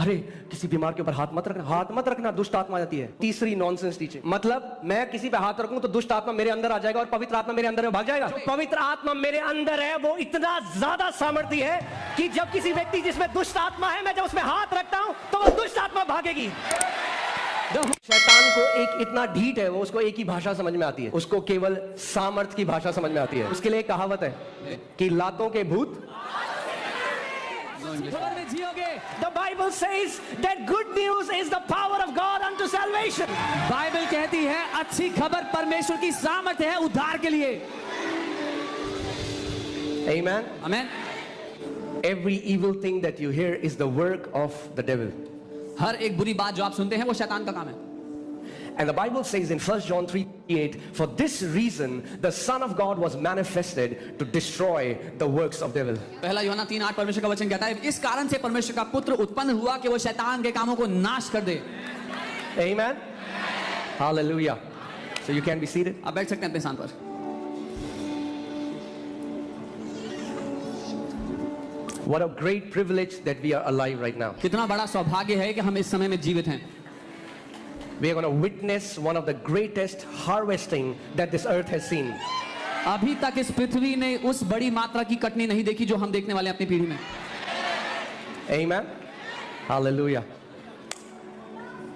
अरे किसी बीमार के ऊपर हाथ मत रखना, दुष्ट आत्मा आ जाती है। तीसरी नॉनसेंस टीचिंग, मतलब मैं किसी पे हाथ रखूं तो दुष्ट आत्मा मेरे अंदर आ जाएगा और पवित्र आत्मा मेरे अंदर भाग जाएगा। जो पवित्र आत्मा मेरे अंदर है वो इतना ज्यादा सामर्थ्य है कि जब किसी व्यक्ति जिसमें दुष्ट आत्मा है, मैं जब उसमें हाथ रखता हूं तो वो दुष्ट आत्मा भागेगी। शैतान को एक इतना ढीठ है, वो उसको एक ही भाषा समझ में आती है, उसको केवल सामर्थ की भाषा समझ में आती है। उसके लिए एक कहावत है कि लातों के भूत जियोगे। The Bible says that good news is the power of God unto salvation. Bible कहती है अच्छी खबर परमेश्वर की सामर्थ्य है उद्धार के लिए। Amen. Amen. Every evil thing that you hear is the work of the devil. हर एक बुरी बात जो आप सुनते हैं वो शैतान का काम है। And the Bible says in 1 John 3:8, for this reason the Son of God was manifested to destroy the works of devil. पहला यूहन्ना 3:8 परमेश्वर का वचन कहता है इस कारण से परमेश्वर का पुत्र उत्पन्न हुआ कि वो शैतान के कामों को नाश कर दे। Amen. Hallelujah. So you can be seated. आप बैठ सकते हैं अपने स्थान पर। What a great privilege that we are alive right now. कितना बड़ा सौभाग्य है कि हम इस समय में जीवित हैं। We are going to witness one of the greatest harvesting that this earth has seen. अभी तक इस पृथ्वी ने उस बड़ी मात्रा की कटनी नहीं देखी जो हम देखने वाले हैं अपनी पीढ़ी में। Amen. Hallelujah.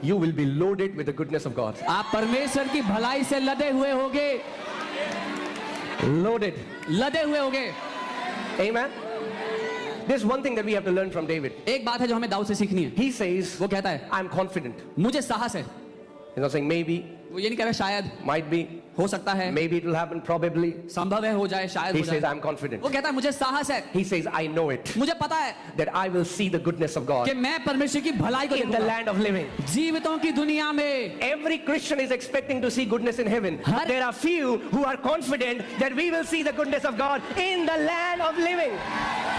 You will be loaded with the goodness of God. आप परमेश्वर की भलाई से लदे हुए होगे। Loaded. लदे हुए होगे। Amen. There's one thing that we have to learn from David. एक बात है जो हमें दाऊद से सीखनी है। He says, वो कहता है I'm confident. मुझे साहस है। He's not saying maybe, वो ये नहीं कह रहा शायद, might be, हो सकता है, maybe it will happen, probably. संभव है हो जाए, शायद He हो says, जाए। I'm confident. वो कहता है मुझे साहस है। He says, I know it, मुझे पता है that I will see the goodness of God कि मैं परमेश्वर की भलाई को in the देखूंगा। land of living. जीवितों की दुनिया में Every Christian is expecting to see goodness in heaven. There are few who are confident that we will see the goodness of God in the land of living.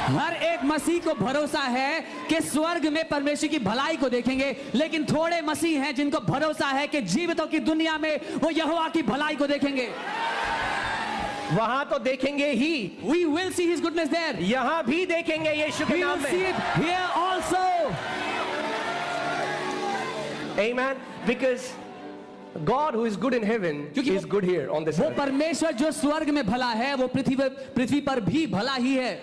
हर एक मसीह को भरोसा है कि स्वर्ग में परमेश्वर की भलाई को देखेंगे, लेकिन थोड़े मसीह हैं जिनको भरोसा है कि जीवितों की दुनिया में वो यहोवा की भलाई को देखेंगे। वहां तो देखेंगे ही, We will see His goodness there. यहां भी देखेंगे यीशु के We will नाम see में। it here also. Amen. Because God who is good in heaven क्योंकि is good here on this वो earth. परमेश्वर जो स्वर्ग में भला है वो पृथ्वी पर भी भला ही है।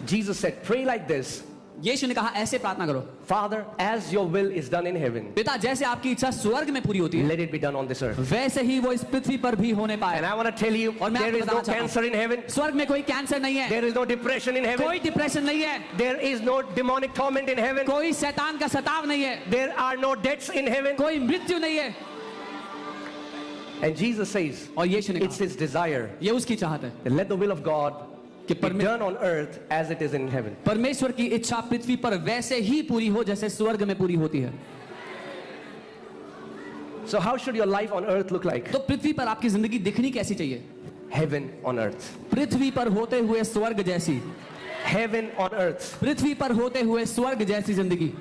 Jesus said, pray like this. यीशु ने कहा ऐसे प्रार्थना करो, Father, as your will is done in heaven, पिता जैसे आपकी इच्छा स्वर्ग में पूरी होती है let it be done on this earth. वैसे ही वो इस पृथ्वी पर भी होने पाए। And I want to tell you, और मैं there आपको is no बताना चाहता हूं, cancer in heaven. स्वर्ग में कोई कैंसर नहीं है, There is no depression in heaven. कोई डिप्रेशन नहीं है, There is no demonic torment in heaven. कोई शैतान का सताव नहीं है, There are no deaths in heaven. कोई मृत्यु नहीं है। And Jesus says, और यीशु ने it's कहा his desire ये उसकी चाहत है that let the will of God कि be done on earth as it is in heaven. परमेश्वर की इच्छा पृथ्वी पर वैसे ही पूरी हो जैसे स्वर्ग में पूरी होती है। So how should your life on earth look like? तो पृथ्वी पर आपकी जिंदगी दिखनी कैसी चाहिए? Heaven on earth. पृथ्वी पर होते हुए स्वर्ग जैसी, Heaven on earth. पृथ्वी पर होते हुए स्वर्ग जैसी जिंदगी।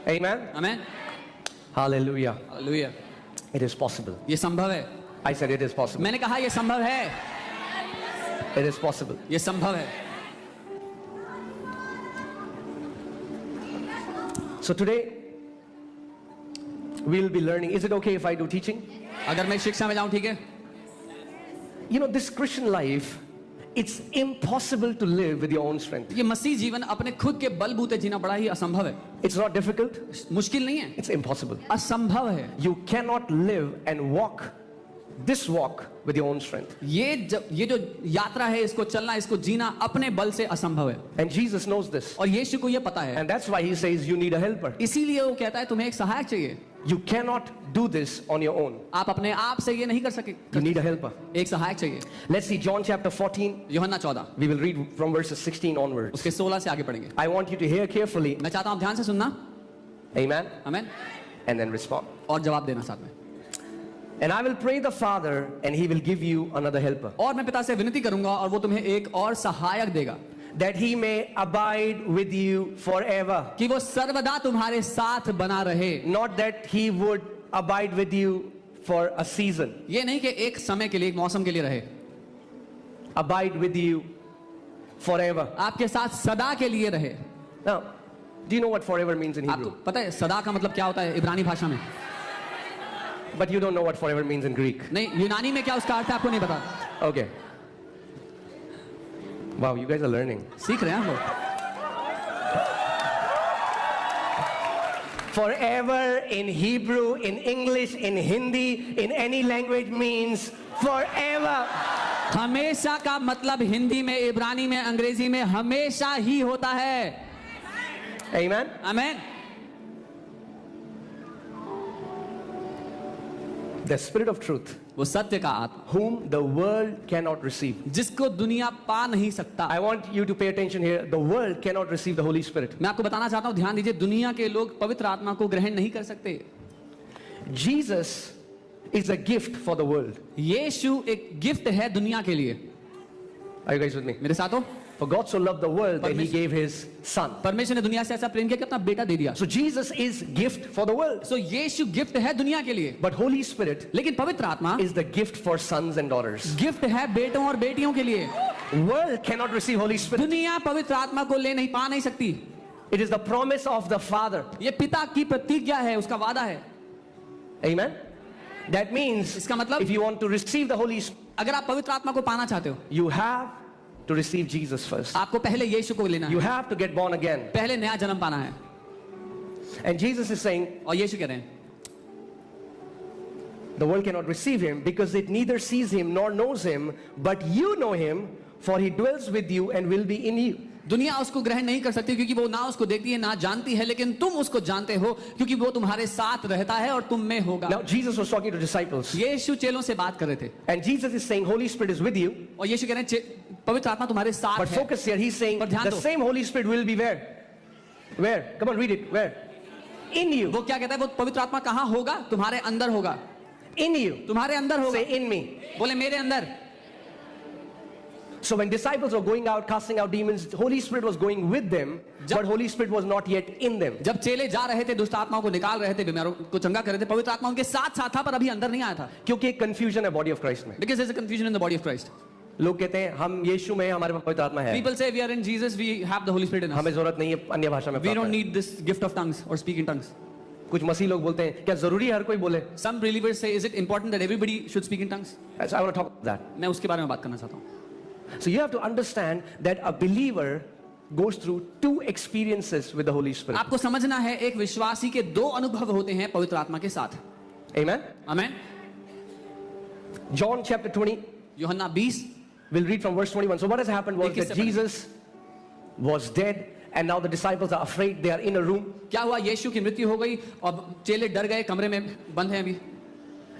Amen. Amen. Hallelujah. Hallelujah. It is possible. ये संभव है। I said it is possible. मैंने कहा ये संभव है, It is possible. ये संभव है। So today we'll be learning. Is it okay if I do teaching? अगर मैं शिक्षा में जाऊं ठीक है? You know, this Christian life, it's impossible to live with your own strength. ये मसीह जीवन अपने खुद के बलबूते जीना बड़ा ही असंभव है। It's not difficult. मुश्किल नहीं है, It's impossible. असंभव है। You cannot live and walk this walk with your own strength. ये जो यात्रा है, इसको चलना, इसको जीना अपने बल से असंभव है। And Jesus knows this. और यीशु को ये पता है, And that's why he says you need a helper. इसीलिए वो कहता है तुम्हें एक सहायक चाहिए। You cannot do this on your own. आप अपने आप से ये नहीं कर सके, You need a helper. एक सहायक चाहिए। Let's see John chapter 14. यूहन्ना 14 We will read from verses 16 onwards. उसके 16 से आगे पढ़ेंगे। I want you to hear carefully. मैं चाहता हूं ध्यान से सुनना, Amen. Amen, And then respond. और जवाब देना साथ में। And I will pray the Father and he will give you another helper, और मैं पिता से विनती करूंगा और वो तुम्हें एक और सहायक देगा, that he may abide with you forever. कि वो सर्वदा तुम्हारे साथ बना रहे। Not that he would abide with you for a season. ये नहीं कि एक समय के लिए, एक मौसम के लिए रहे, Abide with you forever. आपके साथ सदा के लिए रहे। Now, do you know what forever means in आपको Hebrew? पता है सदा का मतलब क्या होता है इब्रानी भाषा में? But you don't know what forever means in Greek. नहीं, यूनानी में क्या उसका अर्थ है आपको नहीं पता? Okay. Wow, you guys are learning. सीख रहे हैं हम लोग। Forever in Hebrew, in English, in Hindi, in any language means forever. हमेशा का मतलब हिंदी में, इब्रानी में, अंग्रेजी में हमेशा ही होता है। Amen? आमीन। The Spirit of truth, वो सत्य का आत्मा whom the world cannot receive. जिसको दुनिया पा नहीं सकता। I want you to pay attention here. The world cannot receive the Holy Spirit. मैं आपको बताना चाहता हूँ, ध्यान दीजिए, दुनिया के लोग पवित्र आत्मा को ग्रहण नहीं कर सकते। Jesus is a gift for the world. यीशु एक गिफ्ट है दुनिया के लिए। Are you guys with me? मेरे साथ हो? For God so loved the world that he gave his son. परमेश्वर ने दुनिया से ऐसा प्रेम किया कि अपना बेटा दे दिया। So Jesus is gift for the world. So Yeshu gift है दुनिया के लिए, But Holy Spirit लेकिन पवित्र आत्मा is the gift for sons and daughters. Gift है बेटों और बेटियों के लिए। World cannot receive Holy Spirit. दुनिया पवित्र आत्मा को ले नहीं पा नहीं सकती। It is the promise of the Father. ये पिता की प्रतिज्ञा है, उसका वादा है। Amen? That means इसका मतलब if you want to receive the Holy Spirit, अगर आप पवित्र आत्मा को पाना चाहते हो, you have to receive Jesus first. आपको पहले यीशु को लेना You है, have to get born again. पहले नया जन्म पाना है। And Jesus is saying और यीशु कह रहे हैं the world cannot receive him because it neither sees him nor knows him, but you know him, for he dwells with you and will be in you. दुनिया उसको ग्रहण नहीं कर सकती क्योंकि वो ना उसको देखती है ना जानती है, लेकिन तुम उसको जानते हो क्योंकि वो तुम्हारे साथ रहता है और तुम में होगा। Now Jesus was talking to disciples. यीशु चेलों से बात कर रहे थे And Jesus is saying Holy Spirit is with you. और यीशु कह रहे हैं पवित्र आत्मा तुम्हारे साथ But है। focus here, he's saying पर ध्यान the दो। same Holy Spirit will be where? Where? Come on, read it. Where? In you. वो क्या कहता है, वो पवित्र आत्मा कहाँ होगा? तुम्हारे अंदर होगा। In you. तुम्हारे अंदर होगा। Say in me. बोले मेरे अंदर। So when disciples were going out casting out demons, Holy Spirit was going with them, but Holy Spirit was not yet in them. जब चेले जा रहे थे, दुष्ट आत्माओं को निकाल रहे थे, बीमारों को चंगा कर रहे थे, पवित्र आत्मा उनके साथ साथ था पर अभी अंदर नहीं आया था। क्योंकि एक confusion है body of Christ में. Because there's a confusion in the body of Christ. लोग कहते हैं हम यीशु में हैं, हमारे पास पवित्र आत्मा है. People say we are in Jesus, we have the Holy Spirit in us. हमें जरूरत नहीं है अन्य भाषा में We don't प्रार्थना. need this gift of tongues or speaking tongues. कुछ मसीह लोग बोलते हैं क्या जरूरी है हर कोई बोले? Some believers say, is it important that everybody should speak in tongues? So I want to talk about that. मैं उसके बारे में बात करना चाहता हूँ। So you have to understand that a believer goes through two experiences with the Holy Spirit. आपको समझना है एक विश्वासी के दो अनुभव होते हैं पवित्र आत्मा के साथ। Amen. आमेन। John chapter 20, यूहन्ना 20 we'll read from verse 21. So what has happened was 21 that से Jesus was dead and now the disciples are afraid. They are in a room. क्या हुआ? यीशु की मृत्यु हो गई और चेले डर गए, कमरे में बंद हैं अभी।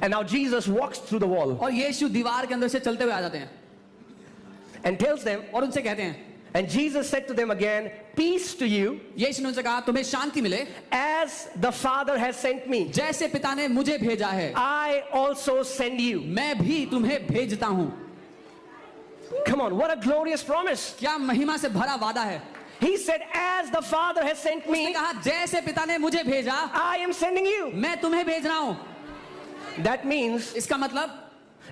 And now Jesus walks through the wall और यीशु दीवार के अंदर से चलते हुए आ जाते हैं and tells them, और उनसे कहते हैं, and Jesus said to them again, peace to you, यीशु ने उनसे कहा तुम्हें शांति मिले, as the Father has sent me, जैसे पिता ने मुझे भेजा है I also send you. मैं भी तुम्हें भेजता हूँ। Come on, what a glorious promise. क्या महिमा से भरा वादा है। He said, as the Father has sent उसने me, कहा जैसे पिता ने मुझे भेजा I am sending you. मैं तुम्हें भेज रहा हूँ। That means इसका मतलब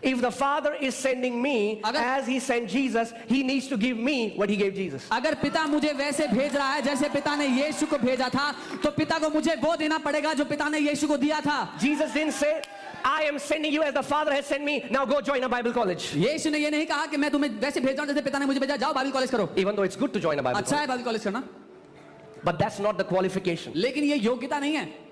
if the Father is sending me अगर- as he sent Jesus, he needs to give me what he gave Jesus. अगर पिता मुझे वैसे भेज रहा है जैसे पिता ने यीशु को भेजा था, तो पिता को मुझे वो देना पड़ेगा जो पिता ने यीशु को दिया था। Jesus didn't say, I am sending you as the Father has sent me. Now go join a Bible college. यीशु ने ये नहीं कहा कि मैं तुम्हें वैसे भेज रहा हूँ जैसे पिता ने मुझे भेजा, जाओ बाइबल कॉलेज करो। Even though it's good to join a Bible अच्छा college. है बाइबल कॉलेज करना, But that's not the qualification. लेकिन ये योग्यता नहीं है।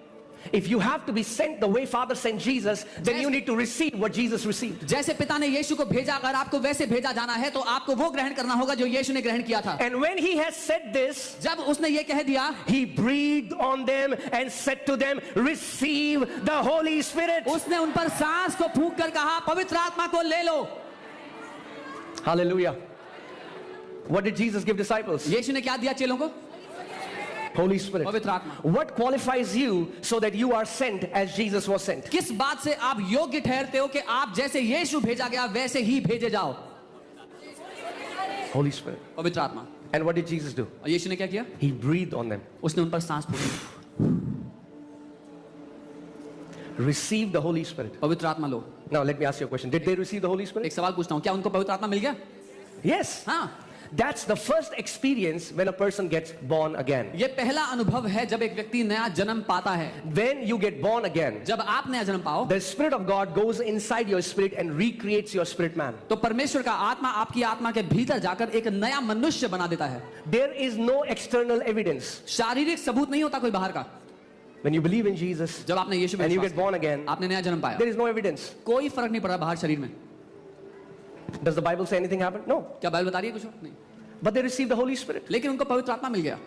If you have to be sent the way Father sent Jesus, then you need to receive what Jesus received. जैसे पिता ने यीशु को भेजा, अगर आपको वैसे भेजा जाना है तो आपको वो ग्रहण करना होगा जो यीशु ने ग्रहण किया था। And when he has said this, जब उसने ये कह दिया, he breathed on them and said to them, receive the Holy Spirit. उसने उन पर सांस को फूंक कर कहा पवित्र आत्मा को ले लो। Hallelujah. What did Jesus give disciples? यीशु ने क्या दिया चेलों को? Holy Spirit. पवित्र आत्मा। What qualifies you so that you are sent as Jesus was sent? किस बात से आप योग्य ठहरते हो कि आप जैसे यीशु भेजा गया वैसे ही भेजे जाओ? Holy Spirit. पवित्र आत्मा। And what did Jesus do? और यीशु ने क्या किया? He breathed on them. उसने उन पर सांस फूंकी। Receive the Holy Spirit. पवित्र आत्मा लो। Now let me ask you a question. Did they receive the Holy Spirit? एक सवाल पूछता हूँ, क्या उनको पवित्र आत्मा मिल गया? Yes. हाँ। That's the first experience when a person gets born again. ये पहला अनुभव है जब एक व्यक्ति नया जन्म पाता है। When you get born again, जब आप नया जन्म पाओ, the Spirit of God goes inside your spirit and recreates your spirit man. तो परमेश्वर का आत्मा आपकी आत्मा के भीतर जाकर एक नया मनुष्य बना देता है। There is no external evidence. शारीरिक सबूत नहीं होता कोई बाहर का। When you believe in Jesus जब आपने यीशु में and you विश्वास get born again, किया, आपने नया जन्म पाया, there is no evidence. कोई फर्क नहीं पड़ा बाहर शरीर में। Does the Bible say anything happened? No. क्या बाइबल बता रही है कुछ? नहीं। But they received the Holy Spirit. लेकिन उनको पवित्र आत्मा मिल गया।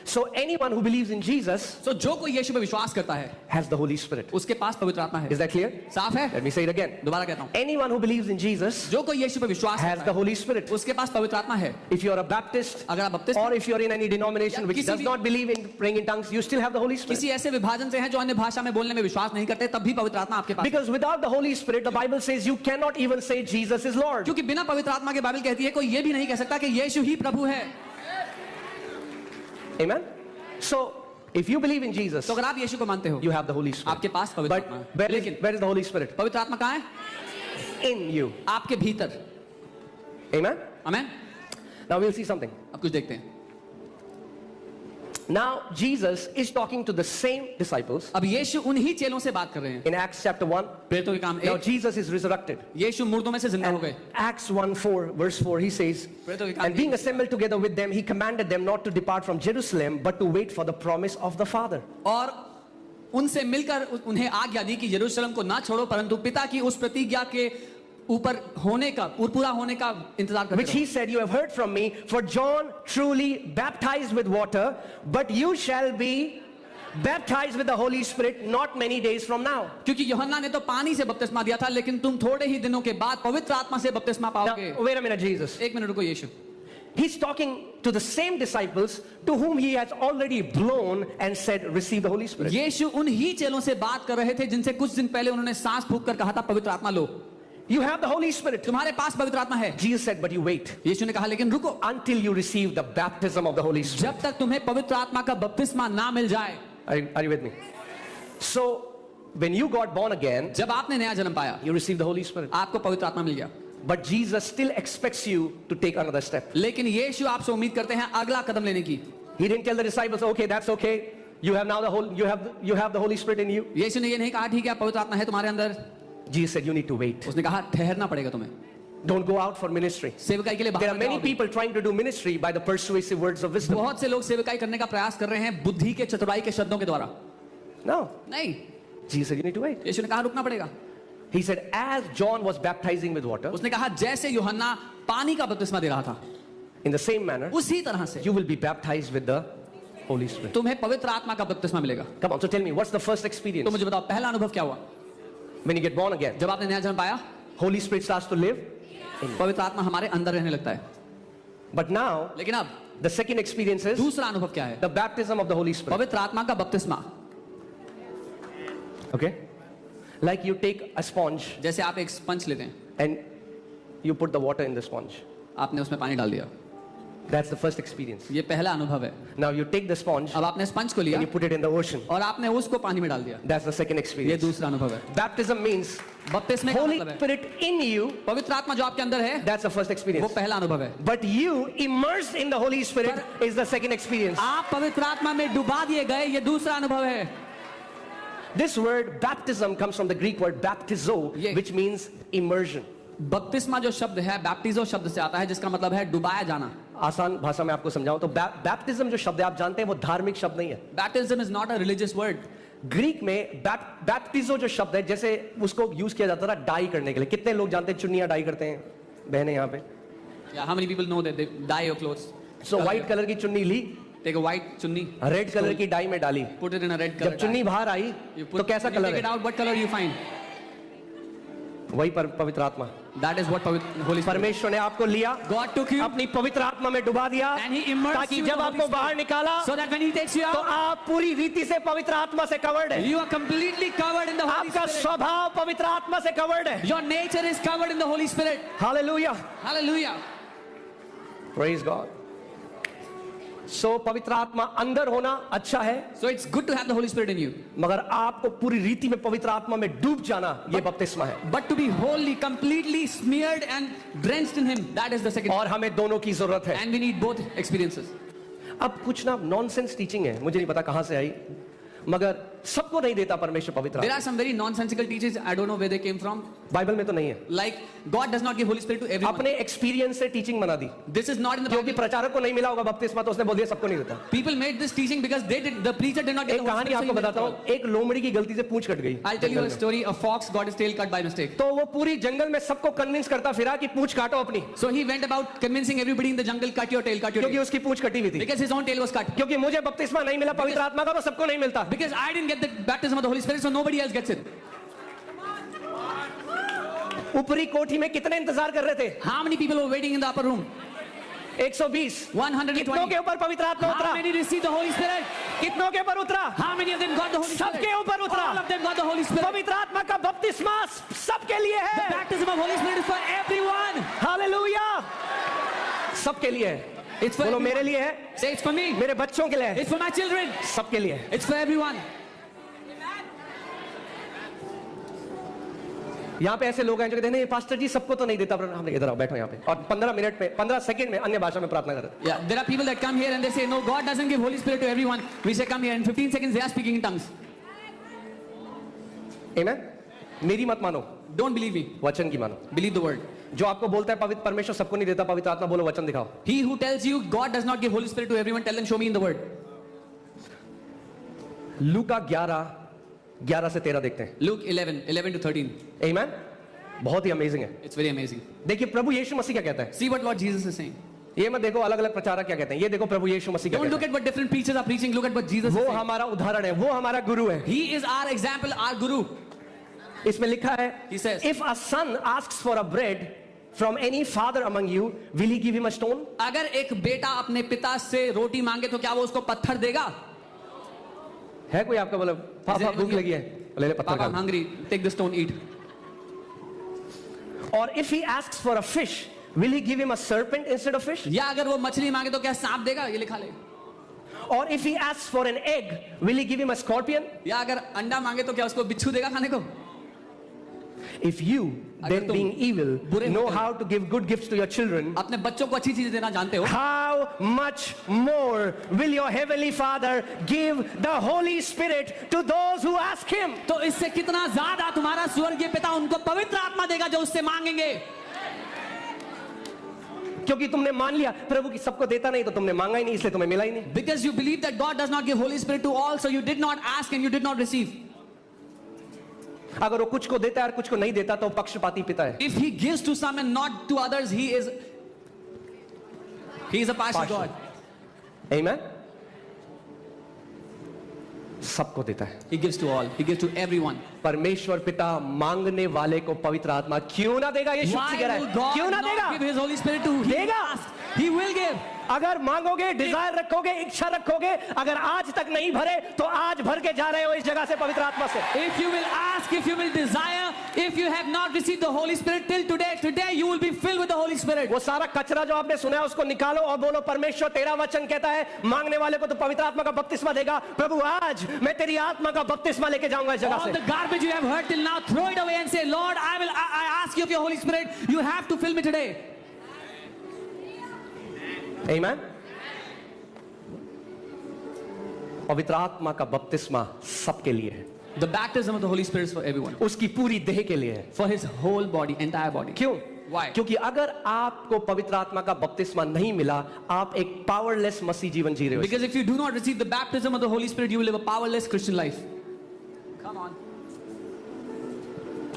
So anyone who believes in Jesus तो जो कोई यीशु में विश्वास करता है, has the Holy Spirit. उसके पास पवित्र आत्मा है। Is that clear? साफ है? Let me say it again. दोबारा कहता हूँ, Anyone who believes in Jesus जो कोई यीशु में विश्वास has करता the है, Holy Spirit. उसके पास पवित्र आत्मा है। If you are a Baptist अगर आप बपतिस्मा or if you are in any denomination या which किसी does भी- not believe in praying in tongues, you still have the Holy Spirit. किसी ऐसे विभाजन से हैं जो अन्य भाषा में बोलने में विश्वास नहीं करते, तब भी पवित्र आत्मा आपके पास। Because without the Holy Spirit, the Bible says you cannot even say Jesus is Lord. क्योंकि बिना पवित्र आत्मा के बाइबल कहती है कोई ये भी नहीं कह सकता कि यीशु ही प्रभु है। Amen? So, if you believe in Jesus, तो अगर आप यीशु को मानते हो, you have the Holy Spirit. आपके पास पवित्र But आत्मा है। where लेकिन is the Holy Spirit? पवित्र आत्मा कहाँ है? In you. आपके भीतर। Amen? आमेन। Now we'll see something. अब कुछ देखते हैं। Now, Jesus is talking to the same disciples अब यीशु उन्हीं चेलों से बात कर रहे हैं। in Acts chapter 1. प्रेरितों के काम Now, 1, Jesus is resurrected. यीशु मुर्दों में से जिंदा हो And गए। Acts 1:4, verse 4, he says, प्रेरितों के काम and being assembled together with them, he commanded them not to depart from Jerusalem, but to wait for the promise of the Father. और उनसे मिलकर उन्हें आज्ञा दी कि यरूशलेम को ना छोड़ो, परंतु पिता की उस प्रतिज्ञा के ऊपर होने का और पूरा होने का इंतजार करते Which रहो। he said, you have heard from me, for John truly baptized with water, but you shall be baptized with the Holy Spirit not many days from now. क्योंकि यूहन्ना ने तो पानी से बपतिस्मा दिया था, लेकिन तुम थोड़े ही दिनों के बाद पवित्र आत्मा से बपतिस्मा पाओगे। Now, wait a minute, Jesus. एक मिनट रुको यीशु। He's talking to the same disciples to whom he has already blown and said, receive the Holy Spirit. यीशु उन्हीं चेलों से बात कर रहे थे जिनसे कुछ दिन पहले उन्होंने सांस फूंक कर कहा था पवित्र आत्मा लो। You have the Holy Spirit. तुम्हारे पास पवित्र आत्मा है। Jesus said, but you wait यीशु ने कहा लेकिन रुको, until you receive the baptism of the Holy Spirit. जब तक तुम्हें पवित्र आत्मा का बपतिस्मा ना मिल जाए। Are you with me? So, when you got born again, जब आपने नया जन्म पाया, you received the Holy Spirit. आपको पवित्र आत्मा मिल गया, But Jesus still expects you to take another step. लेकिन यीशु आपसे उम्मीद करते हैं अगला कदम लेने की। He didn't tell the disciples, okay, that's okay. You have now you have the Holy Spirit in you. यीशु ने ये नहीं कहा ठीक है पवित्र आत्मा है तुम्हारे अंदर। Jesus said, you need to wait. उसने कहा ठहरना पड़ेगा तुम्हें, Don't go out for ministry. सेवकाई के लिए There are बाहर many जाओगे। people trying to do ministry by the persuasive words of wisdom. बहुत से लोग सेवकाई करने का प्रयास कर रहे हैं बुद्धि के चतुराई के शब्दों के द्वारा। No. नहीं, Jesus said, you need to wait. यीशु ने कहा रुकना पड़ेगा। He said, as John was baptizing with water, उसने कहा जैसे यूहन्ना पानी का बपतिस्मा दे रहा था, in the same manner, उसी तरह से you will be baptized with the Holy Spirit. तुम्हें पवित्र आत्मा का बपतिस्मा मिलेगा। Come on, so tell me, what's the first तो experience? मुझे बताओ पहला अनुभव क्या हुआ? When you get born again, जब आपने नया जन्म पाया, Holy Spirit starts to live. पवित्र आत्मा हमारे अंदर रहने लगता है। But now, लेकिन अब the second experience is दूसरा अनुभव क्या है? the baptism of the Holy Spirit. पवित्र आत्मा का बपतिस्मा। Okay? Like you take a sponge जैसे आप एक स्पंज लेते हैं, and you put the water in the sponge. आपने उसमें पानी डाल दिया, That's the first experience. ये पहला अनुभव है। Now you take the sponge अब आपने स्पंज को लिया and you put it in the ocean. और आपने उसको पानी में डाल दिया, That's the second ये experience. दूसरा अनुभव है। Baptism means बपतिस्मे का Holy मतलब है Spirit in you. पवित्र आत्मा जो आपके अंदर है, That's the first वो experience. पहला अनुभव है। But you immersed in the Holy Spirit is the second experience. आप पवित्र आत्मा में डुबा दिए गए, ये दूसरा अनुभव है। This word baptism comes from the Greek word baptizo, Yeah. which means immersion. बपतिस्मा जो शब्द है बैप्टिजो शब्द से आता है, जिसका मतलब है डुबाया जाना। आसान भाषा में आपको समझाऊं तो बैप्टिज्म जो शब्द है आप जानते हैं वो धार्मिक शब्द नहीं है। Baptism is not a religious word. Greek में बैप्टिजो जो शब्द है, जैसे उसको यूज किया जाता था डाई करने के लिए। कितने लोग जानते हैं चुन्नियां डाई करते हैं? बहनें यहाँ पे। How many people know that they dye your clothes? So white colour की चुन्नी ली, take a white chunni, red colour की डाई में डाली, put it in a red colour. जब चुन्नी बाहर आई तो कैसा कलर टेक इट है? Out, what colour you find? वही पवित्र आत्मा। That is what Holy Spirit. परमेश्वर ने आपको लिया, गॉड टुक यू अपनी पवित्र आत्मा में डुबा दिया, and he immersed ताकि you in जब the आपको Holy बाहर निकाला so that when he takes you तो out, आप पूरी रीति से पवित्र आत्मा से कवर्ड है। you are completely covered in the Holy आपका Spirit. स्वभाव पवित्र आत्मा से कवर्ड है। Your nature is covered in the Holy Spirit. Hallelujah, Hallelujah. Praise God. सो पवित्र आत्मा अंदर होना अच्छा है, So it's good to have the Holy Spirit in you. मगर आपको पूरी रीति में पवित्र आत्मा में डूब जाना ये बपतिस्मा है, But to be wholly, completely smeared and drenched in Him, that is the second. और हमें दोनों की जरूरत है। And we need both experiences. अब कुछ ना नॉनसेंस टीचिंग है, मुझे नहीं पता कहां से आई, मगर सबको नहीं देता परमेश्वर पवित्र There आत्मा। are some very nonsensical teachings. I don't know where they came from. Bible में तो नहीं है, Like God does not give Holy Spirit to everyone. अपने एक्सपीरियंस से टीचिंग बना दी, This is not in the क्योंकि Bible. प्रचारक को नहीं मिला होगा बपतिस्मा तो उसने बोल दिया सबको नहीं देता। People made this teaching because the preacher did not get एक the Holy कहानी Spirit. so आपको he made बताता it all. हूँ, एक लोमड़ी की गलती से पूंछ कट गई। I'll tell you a story. A fox got his tail cut by mistake. तो वो पूरी जंगल में सबको कन्विंस करता फिरा कि पूंछ काटो अपनी, So he went about convincing everybody in the jungle, cut your tail, cut your क्योंकि tail. उसकी पूंछ कटी हुई थी। Because his own tail was cut. क्योंकि मुझे बपतिस्मा नहीं मिला पवित्र आत्मा का, तो सबको नहीं मिलता। Because I didn't get the baptism of the Holy Spirit, so nobody else gets it. ऊपरी कोठी में कितने इंतजार कर रहे थे? How many people were waiting in the upper room? 120। 120. कितनों के ऊपर पवित्र आत्मा How उतरा? many received the Holy Spirit? कितनों के ऊपर उतरा? How many of them got the Holy Spirit? सबके ऊपर उतरा। All of them got the Holy Spirit. पवित्र आत्मा का बपतिस्मा सबके लिए The है। baptism of Holy Spirit is for everyone. Hallelujah, सबके लिए है। It's for बोलो everyone. मेरे लिए है, Say it's for me. मेरे बच्चों के लिए है, It's for my children. सबके लिए है। It's for everyone. यहाँ पे ऐसे लोग हैं जो कहते हैं नहीं पास्टर जी सबको तो नहीं देता, पर हमने इधर आओ बैठो यहाँ पे, और 15 मिनट में 15 सेकंड में अन्य भाषा में प्रार्थना कर। Yeah, there are people that come here and they say, no, God doesn't give Holy Spirit to everyone. We say, come here. In 15 seconds, they are speaking in tongues. आमेन। मेरी मत मानो, Don't believe me. वचन की मानो। Believe the word. जो आपको बोलता है पवित्र परमेश्वर सबको नहीं देता पवित्र आत्मा, बोलो वचन दिखाओ। He who tells you God does not give Holy Spirit to everyone, tell them, show me in the word. लूका 11 से 13 देखते हैं। Luke 11 to 13. आमेन। बहुत ही अमेजिंग है। It's very amazing. देखिए प्रभु यीशु मसीह क्या कहता है, See what Lord Jesus is saying. ये मत देखो अलग अलग प्रचारक क्या कहते हैं, ये देखो प्रभु यीशु मसीह क्या Don't कहता look at what different preachers are preaching. Look at what Jesus है। is वो saying. हमारा उदाहरण है, वो हमारा गुरु है। He is our example, our guru. इसमें लिखा है, He says, if a son asks for a bread from any father among you, will he give him a stone? अगर एक बेटा अपने पिता से रोटी मांगे तो क्या वो उसको पत्थर देगा? है कोई आपका बोले पापा भूख लगी है, ले ले पत्थर Papa, I'm खा। hungry. Take the stone, eat. और if he asks for a fish, will he give him a serpent instead of fish? या अगर वो मछली मांगे तो क्या सांप देगा? ये लिखा ले. और if he asks for an egg, will he give him a scorpion? या अगर अंडा मांगे तो क्या उसको बिच्छू देगा खाने को? If you, then तुम being evil, बुरे know होकर- how to give good gifts to your children, अपने बच्चों को अच्छी चीजें देना जानते हो, how much more will your heavenly Father give the Holy Spirit to those who ask him? तो इससे कितना ज्यादा तुम्हारा स्वर्गीय पिता उनको पवित्र आत्मा देगा जो उससे मांगेंगे. क्योंकि तुमने मान लिया प्रभु की सबको देता नहीं, तो तुमने मांगा ही नहीं, इसलिए तुम्हें मिला ही नहीं। Because you believe that God does not give Holy Spirit to all, so you did not ask and you did not receive. अगर वो कुछ को देता है और कुछ को नहीं देता तो वो पक्षपाती पिता है। If he gives to some and not to others, he is a partial Partial. God. Amen? सबको देता है। He gives to all. He gives to everyone. परमेश्वर पिता मांगने वाले को पवित्र आत्मा क्यों ना देगा, ये शुभ Why कह रहा will है, God क्यों ना not देगा? give His Holy Spirit to him? देगा। He will give. अगर मांगोगे, डिजायर रखोगे, इच्छा रखोगे, अगर आज तक नहीं भरे तो आज भर के जा रहे हो इस जगह से पवित्र आत्मा से। If you will ask, if you will desire, if you have not received the Holy Spirit till today you will be filled with the Holy Spirit. वो सारा कचरा जो आपने सुना है उसको निकालो और बोलो परमेश्वर तेरा वचन कहता है मांगने वाले को तो पवित्र आत्मा का बपतिस्मा देगा। प्रभु आज मैं तेरी आत्मा का बपतिस्मा लेके जाऊंगा इस जगह All से। the garbage you have heard till now, throw it away and say, Lord, I ask you of your Holy Spirit. You have to fill me today. Amen? पवित्र आत्मा का बपतिस्मा सबके लिए है, The baptism of the Holy Spirit is for everyone. उसकी पूरी देह के लिए है। For his whole body, entire body. क्यों? Why? क्योंकि अगर आपको पवित्र आत्मा का बपतिस्मा नहीं मिला, आप एक पावरलेस मसीह जीवन जी रहे हो। Because if you do not receive the baptism of the Holy Spirit, you will live a powerless Christian life. Come on.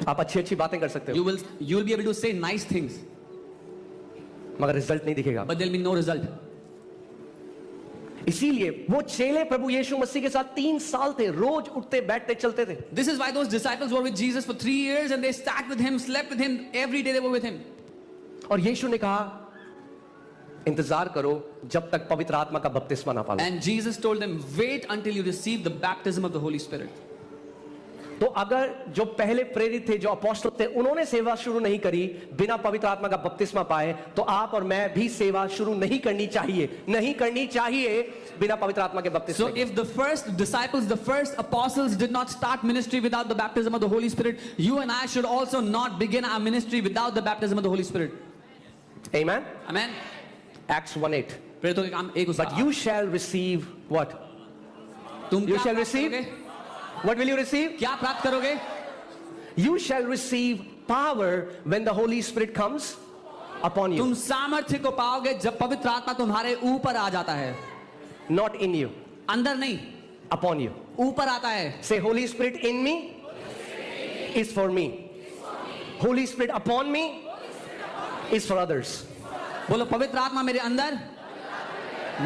आप अच्छी अच्छी बातें कर सकते हो, You will be able to say nice things, मगर रिजल्ट नहीं दिखेगा। but there will be no result. इसीलिए वो चेले प्रभु यीशु मसीह के साथ 3 साल थे, रोज उठते बैठते चलते थे। This is why those disciples were with Jesus for 3 years and they sat with him, slept with him, every day they were with him. और यीशु ने कहा इंतजार करो जब तक पवित्र आत्मा का बपतिस्मा ना पालो। And Jesus told them, wait until you receive the baptism of the Holy Spirit. तो अगर जो पहले प्रेरित थे, जो अपोस्तल थे, उन्होंने सेवा शुरू नहीं करी बिना पवित्र आत्मा का बपतिस्मा पाए, तो आप और मैं भी सेवा शुरू नहीं करनी चाहिए बिना पवित्र आत्मा के बपतिस्मा। So if the first disciples, the first apostles did not start ministry without the baptism of the Holy Spirit, you and I should also not begin our ministry without the baptism of the Holy Spirit. Amen. Amen. Acts 1:8. प्रेरितों के काम 1 But you shall receive what? तुम You क्या shall प्राप्त receive? करोगे? What will you receive? क्या प्राप्त करोगे? You shall receive power when the Holy Spirit comes upon you. तुम सामर्थ्य को पाओगे जब पवित्र आत्मा तुम्हारे ऊपर आ जाता है, Not in you, अंदर नहीं, upon you. ऊपर आता है. Say, Holy Spirit in me is for me. Holy Spirit upon me is for others. बोलो, पवित्र आत्मा मेरे अंदर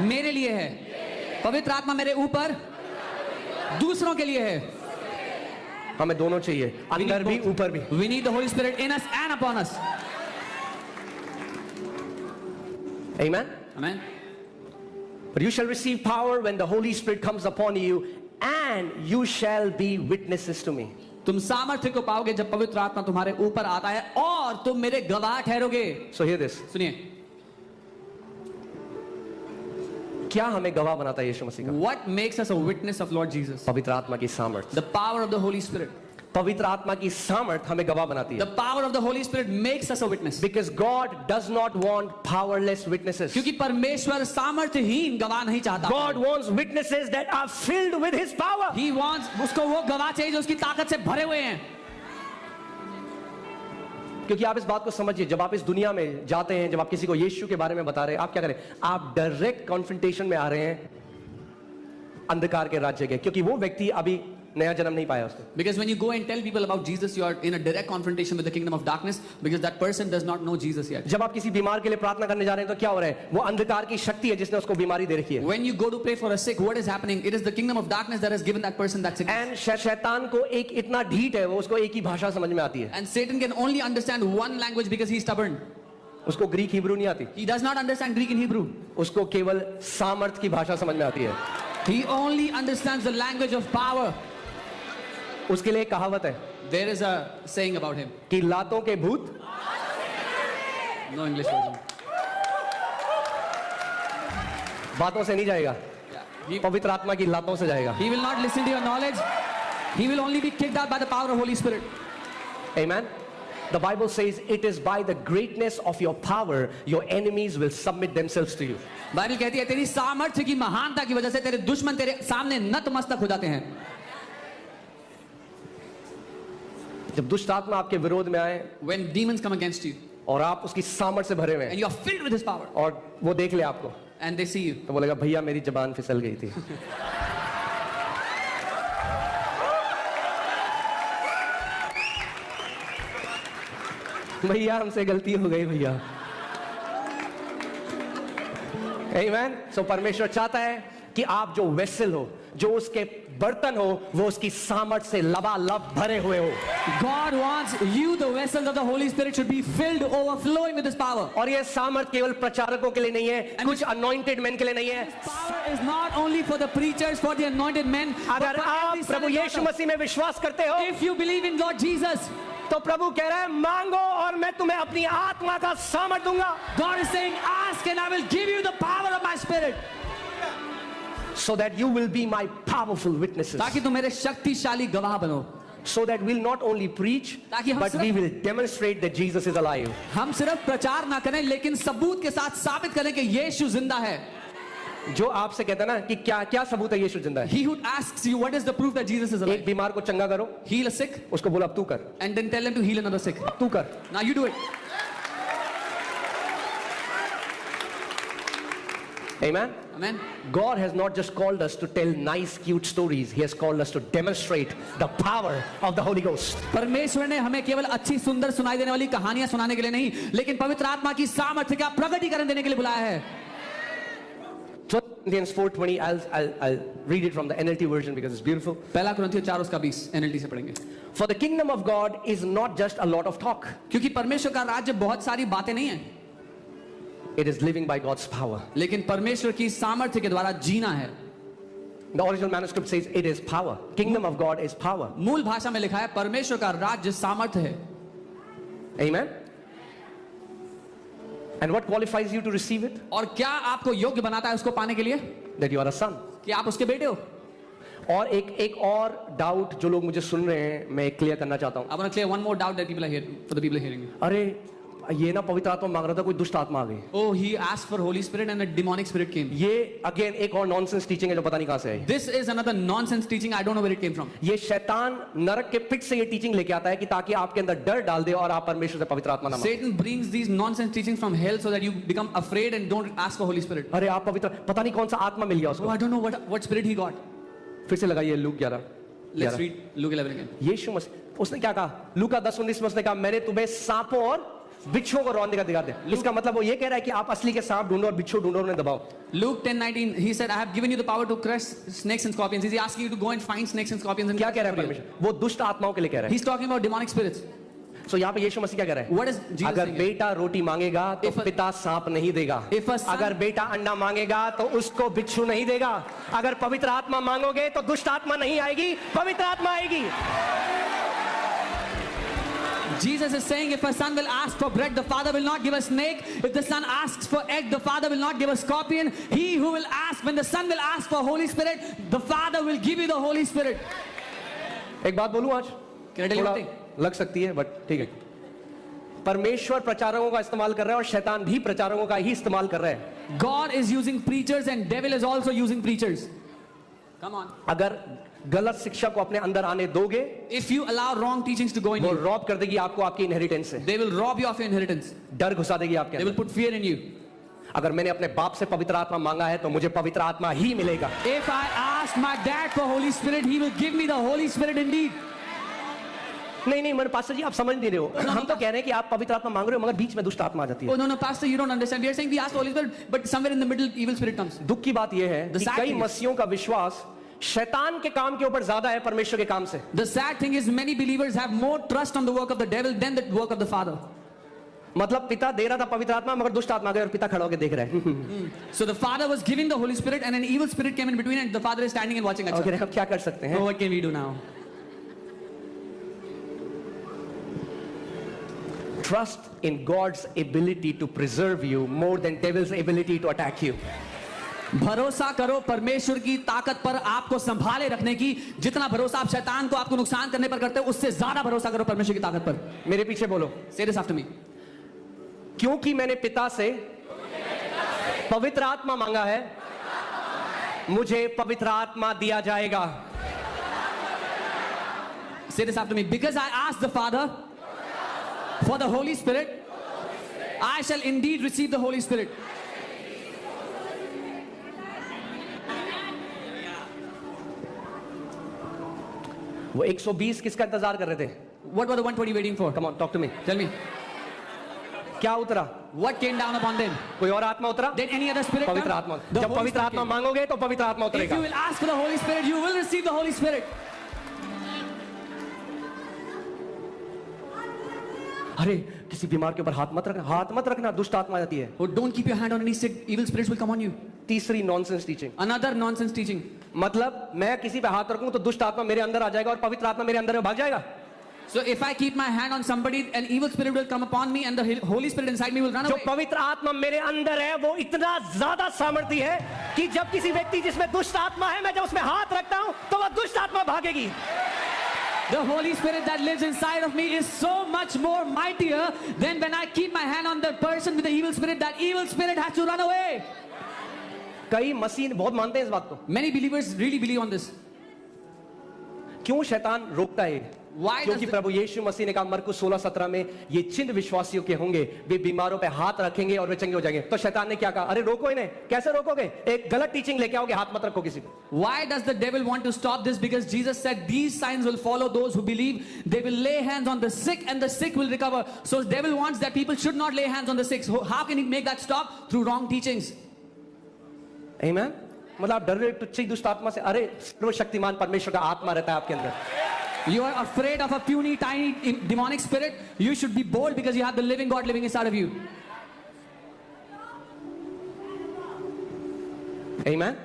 मेरे लिए है, पवित्र आत्मा मेरे ऊपर दूसरों के लिए है. हमें दोनों चाहिए, अंदर भी ऊपर भी. We need the Holy Spirit in us and upon us. Amen. Amen. But you shall receive power when the Holy Spirit comes upon you, and you shall be witnesses to me. तुम सामर्थ्य को पाओगे जब पवित्र आत्मा तुम्हारे ऊपर आता है और तुम मेरे गवाह ठहरोगे. So hear this. सुनिए, क्या हमें गवाह बनाता है यीशु मसीह का? what makes us a witness of Lord Jesus? पवित्र आत्मा की सामर्थ. The power of the Holy Spirit. पवित्र आत्मा की सामर्थ हमें गवाह बनाती The है. power of the Holy Spirit makes us a witness. Because God does not want powerless witnesses. क्योंकि परमेश्वर सामर्थ्यहीन गवाह नहीं चाहता. God wants witnesses that are filled with His power. He wants, उसको वो गवाह चाहिए जो उसकी ताकत से भरे हुए हैं. क्योंकि आप इस बात को समझिए, जब आप इस दुनिया में जाते हैं, जब आप किसी को यीशु के बारे में बता रहे हैं, आप क्या करें? आप डायरेक्ट कॉन्फ्रंटेशन में आ रहे हैं अंधकार के राज्य के, क्योंकि वो व्यक्ति अभी नया जन्म नहीं पाया उसने. Because when you go and tell people about Jesus, you are in a direct confrontation with the kingdom of darkness, because that person does not know Jesus yet. जब आप किसी बीमार के लिए प्रार्थना करने जा रहे हैं तो क्या हो रहा है? वो अंधकार की शक्ति है जिसने उसको बीमारी दे रखी है. When you go to pray for a sick, what is happening? It is the kingdom of darkness that has given that person that sickness. And शैतान को एक इतना ढीठ है, वो उसको एक ही भाषा समझ में आती है. And Satan can only understand one language because he's stubborn. उसको ग्रीक हिब्रू नहीं आती. He does not understand Greek and Hebrew. उसको केवल सामर्थ की भाषा समझ में आती है. He only understands the language of power. उसके लिए एक कहावत है There is a saying about him. कि लातों के भूत No English version. बातों से नहीं जाएगा, He, पवित्र आत्मा की लातों से जाएगा. he will not listen to your knowledge. He will only be kicked out by the power of Holy Spirit. Amen. The Bible says it is by the greatness of your power your enemies will submit themselves to you. Bible कहती है तेरी सामर्थ्य की महानता की वजह से तेरे दुश्मन तेरे सामने नतमस्तक हो जाते हैं. जब दुष्ट आत्मा आपके विरोध में आए When demons come against you और आप उसकी सामर्थ से भरे हुए and हैं you are filled with His power और वो देख ले आपको, and they see you, तो बोलेगा भैया मेरी जबान फिसल गई थी. भैया हमसे गलती हो गई भैया. Amen. So परमेश्वर चाहता है कि आप जो वेसल हो, जो उसके बर्तन हो, वो उसकी सामर्थ से लबालब भरे हुए हो. God wants you, the vessels of the Holy Spirit, should be filled, overflowing with His power. और ये सामर्थ केवल प्रचारकों के लिए नहीं है, And कुछ अनॉइंटेड मैन के लिए नहीं है. Power is not only for the preachers, for the anointed men, but अगर for आप every son Prabhu and Yeshu daughter. मसीह में विश्वास करते हो, If you believe in Lord Jesus, तो प्रभु कह रहा है मांगो और मैं तुम्हें अपनी आत्मा का सामर्थ दूंगा. God is saying, ask and I will give you the power of my Spirit. So that you will be my powerful witnesses. ताकि तुम मेरे शक्तिशाली गवाह बनो. So that we'll not only preach, ताकि हम but we will demonstrate that Jesus is alive. हम सिर्फ प्रचार ना करें लेकिन सबूत के साथ साबित करें कि यीशु जिंदा है. जो आपसे कहता है ना कि क्या क्या सबूत है यीशु जिंदा है. He who asks you what is the proof that Jesus is alive, एक बीमार को चंगा करो, heal a sick उसको बोलो अब तू कर, and then tell him to heal another sick. तू कर. Now you do it. Amen. Amen. God has not just called us to tell nice cute stories, He has called us to demonstrate the power of the Holy Ghost. परमेश्वर ने हमें केवल अच्छी सुंदर सुनाई देने वाली कहानियां सुनाने के लिए नहीं, लेकिन पवित्र आत्मा की सामर्थ्य का प्रकटीकरण देने के लिए बुलाया है. 1 Corinthians 4:20, I'll read it from the NLT version because it's beautiful. पहला कुरिन्थियों 4 उसका 20 NLT से पढ़ेंगे. For the kingdom of God is not just a lot of talk. क्योंकि परमेश्वर का राज्य बहुत सारी बातें नहीं है, It is living by God's power. लेकिन परमेश्वर की सामर्थ्य के द्वारा जीना है. The original manuscript says it is power. Kingdom of God is power. मूल भाषा में लिखा है परमेश्वर का राज्य सामर्थ्य है. Amen. And what qualifies you to receive it? और क्या आपको योग्य बनाता है उसको पाने के लिए? That you are a son. कि आप उसके बेटे हो. और एक और डाउट जो लोग मुझे सुन रहे हैं मैं क्लियर करना चाहता हूं. I want to clear one more doubt that people are hearing, for the people hearing. अरे ये ना पवित्र आत्मा मांग रहा था, कोई दुष्ट आत्मा आ गई. Oh, he asked for Holy Spirit and a demonic spirit came. ये अगेन एक और नॉनसेंस टीचिंग है जो पता नहीं कहां से आई. This is another nonsense teaching. I don't know where it came from. ये शैतान नरक के पिट से ये टीचिंग लेके आता है कि ताकि आपके अंदर डर डाल दे और आप परमेश्वर से पवित्र आत्मा ना मांगे. Satan brings these nonsense teachings from hell so that you become afraid and don't ask for Holy Spirit. अरे आप पवित्र, पता नहीं कौन सा आत्मा मिल गया Oh, उसको. I don't know what spirit he got. फिर से लगाइए look 11. Let's read Luke 11 again. यीशु मसीह उसने क्या कहा? लूका 10:19 में उसने कहा मैंने तुम्हें सांपों और बिच्छुओं को रौंदे का दिखा दे. इसका मतलब वो ये कह रहा है कि आप असली के सांप ढूंढो और बिच्छू ढूंढो और उन्हें दबाओ. Luke 10:19, he said, I have given you the power to crush snakes and scorpions. Is he asking you to go and find snakes and scorpions? And क्या कह रहा है परमेश्वर? वो दुष्ट आत्माओं के लिए कह रहा है. He's talking about demonic spirits. सो यहाँ पे यीशु मसीह क्या कह रहा है? What is Jesus अगर saying? बेटा रोटी मांगेगा तो If a- पिता सांप नहीं देगा. If a son- अगर बेटा अंडा मांगेगा तो उसको बिच्छू नहीं देगा. अगर पवित्र आत्मा मांगोगे तो दुष्ट आत्मा नहीं आएगी, पवित्र आत्मा आएगी. Jesus is saying, if a son will ask for bread, the father will not give a snake. If the son asks for egg, the father will not give a scorpion. He who will ask, when the son will ask for Holy Spirit, the father will give you the Holy Spirit. एक बात बोलूं आज? Can I tell you थोड़ा one thing? लग सकती है but ठीक है. परमेश्वर प्रचारकों का इस्तेमाल कर रहा है और शैतान भी प्रचारकों का ही इस्तेमाल कर रहा है. God is using preachers and devil is also using preachers. Come on. अगर गलत शिक्षा को अपने अंदर आने दोगे If you allow wrong teachings to go in वो you, रॉब कर देगी आपको आपकी इनहेरिटेंस से. they will rob you of your inheritance. डर घुसा देगी आपके They will अंदर. put fear in you. अगर मैंने अपने बाप से पवित्र आत्मा मांगा है तो मुझे पवित्र आत्मा ही मिलेगा. If I ask my dad for Holy Spirit, he will give me the Holy Spirit indeed. नहीं मेरे पास्टर जी आप समझ नहीं रहे हो. हम तो कह रहे हैं कि आप पवित्र आत्मा मांग रहे हो मगर बीच में दुष्ट आत्मा आ जाती है. Oh no, Pastor, you don't understand. We are saying we ask for Holy Spirit, but somewhere in the middle, evil spirit comes. दुख की बात यह है The कि sad कई thing is- मसीहों का विश्वास शैतान के काम के ऊपर ज्यादा है परमेश्वर के काम से. The sad thing is many believers have more trust on the work of the devil than the work of the Father. मतलब पिता दे रहा था पवित्र आत्मा मगर दुष्ट आत्मा आ गए और पिता खड़ा होकर देख रहा है. So the Father was giving the Holy Spirit and an evil spirit came in between and the Father is standing and watching. और कह रहे हैं, अब क्या कर सकते हैं? So what can we do now? Trust in God's ability to preserve you more than devil's ability to attack you. भरोसा करो परमेश्वर की ताकत पर आपको संभाले रखने की. जितना भरोसा आप शैतान को आपको नुकसान करने पर करते हो उससे ज्यादा भरोसा करो परमेश्वर की ताकत पर. मेरे पीछे बोलो. Say this after me. क्योंकि मैंने पिता से पवित्र आत्मा मांगा है मुझे पवित्र आत्मा दिया जाएगा. Say this after me. Because I asked the Father for the Holy Spirit, I shall indeed receive the Holy Spirit. वो 120 किसका इंतजार कर रहे थे? What were the 120 waiting for? Come on, talk to me. Tell me. क्या उतरा? What came down upon them? कोई और आत्मा उतरा? Did any other spirit पवित्र come? आत्मा. The जब Holy पवित्र Spirit आत्मा came. मांगोगे तो पवित्र आत्मा If you उतरेगा. will ask for the Holy Spirit, you will receive the Holy Spirit. अरे किसी बीमार के ऊपर हाथ मत रखना दुष्ट आत्मा आ जाती है. Oh, don't keep your hand on any sick. Evil spirits will come on you. तीसरी nonsense teaching. Another nonsense teaching. मतलब मैं किसी पे हाथ रखूं तो दुष्ट आत्मा मेरे अंदर आ जाएगा और पवित्र आत्मा मेरे अंदर भाग जाएगा. So if I keep my hand on somebody, an evil spirit will come upon me and the Holy Spirit inside me will run जो away. पवित्र आत्मा मेरे अंदर है वो इतना ज्यादा सामर्थी है कि जब किसी व्यक्ति जिसमें दुष्ट आत्मा है मैं जब उसमें हाथ रखता हूं तो वह दुष्ट आत्मा भागेगी. The Holy Spirit that lives inside of me is so much more mightier than when I keep my hand on the person with the evil spirit. That evil spirit has to run away. कई मसीह बहुत मानते हैं इस बात को. Many believers really believe on this. क्यों शैतान रोकता है? Why does क्योंकि the- प्रभु यीशु मसीह ने कहा मरकुस 16:17 में ये चिन्ह विश्वासियों के होंगे वे बीमारों पे हाथ रखेंगे और वे चंगे हो जाएंगे. तो शैतान ने क्या कहा? अरे रोको इन्हें. कैसे रोकोगे? एक गलत टीचिंग लेके आओगे, हाथ मत रखो किसी पे. Why does the devil want to stop this? Because Jesus said these signs will follow those who believe. They will lay hands on the sick and the sick will recover. So the devil wants that people should not lay hands on the sick. So how can he make that stop? Through wrong teachings. आमीन. मतलब आप डर रहे हो तुच्छ दुष्ट आत्मा से. अरे सर्वशक्तिमान परमेश्वर का आत्मा रहता है आपके अंदर. You are afraid of a puny, tiny demonic spirit. You should be bold because you have the living God living inside of you. आमीन.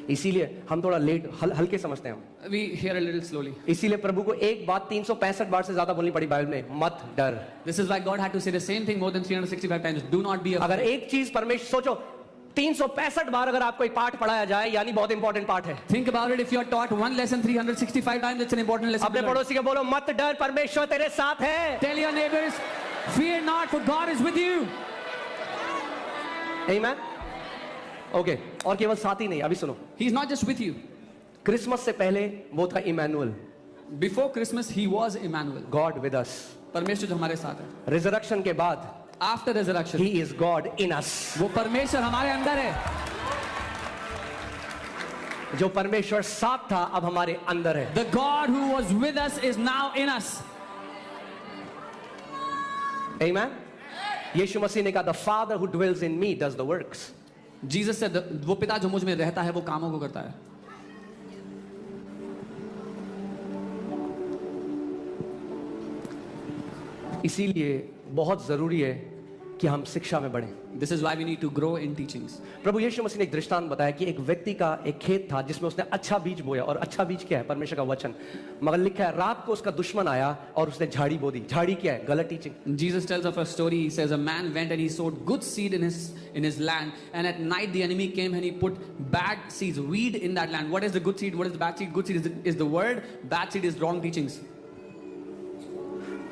इसीलिए हम थोड़ा लेट हल्के समझते हैं हम। We hear a little slowly. इसीलिए प्रभु को एक बात 365 बार से ज्यादा बोलनी पड़ी बाइबल में, मत डर। This is why God had to say the same thing more than 365 times. Do not be अगर afraid. एक चीज परमेश्वर, सोचो 365 बार अगर आपको एक पाठ पढ़ाया जाए यानी बहुत इंपॉर्टेंट पाठ है। Think about it. If you are taught one lesson 365 times, it's an important lesson. अपने to learn. पड़ोसी को बोलो मत डर, परमेश्वर तेरे साथ है। Tell your neighbors, fear not, for God is with you. आमीन। ओके, और केवल साथ ही नहीं, अभी सुनो, He's not just with you. Christmas से पहले वो था Emmanuel, Before Christmas, He was Emmanuel. God with us. परमेश्वर जो हमारे साथ है। रिजरेक्शन के बाद After resurrection, he is God in us. वो परमेश्वर हमारे अंदर है। जो परमेश्वर साथ था अब हमारे अंदर है। The God who was with us is now in us. आमीन। यीशु मसीह ने कहा the father who dwells in me does the works। Jesus said, वो पिता जो मुझ में रहता है वो कामों को करता है। इसीलिए बहुत जरूरी है कि हम शिक्षा में बढ़ें। This is why we need to grow in teachings. प्रभु यीशु मसीह ने एक दृष्टांत बताया कि एक व्यक्ति का एक खेत था जिसमें उसने अच्छा बीज बोया, और अच्छा बीज क्या है? परमेश्वर का वचन। मगर लिखा है रात को उसका दुश्मन आया और उसने झाड़ी बो दी। झाड़ी क्या है? गलत teaching. Jesus tells of a story. He says a man went and he sowed good seed in his land, and at night the enemy came and he put bad seeds, weed in that land. What is the good seed? What is the bad seed? Good seed is the word. Bad seed is wrong teachings.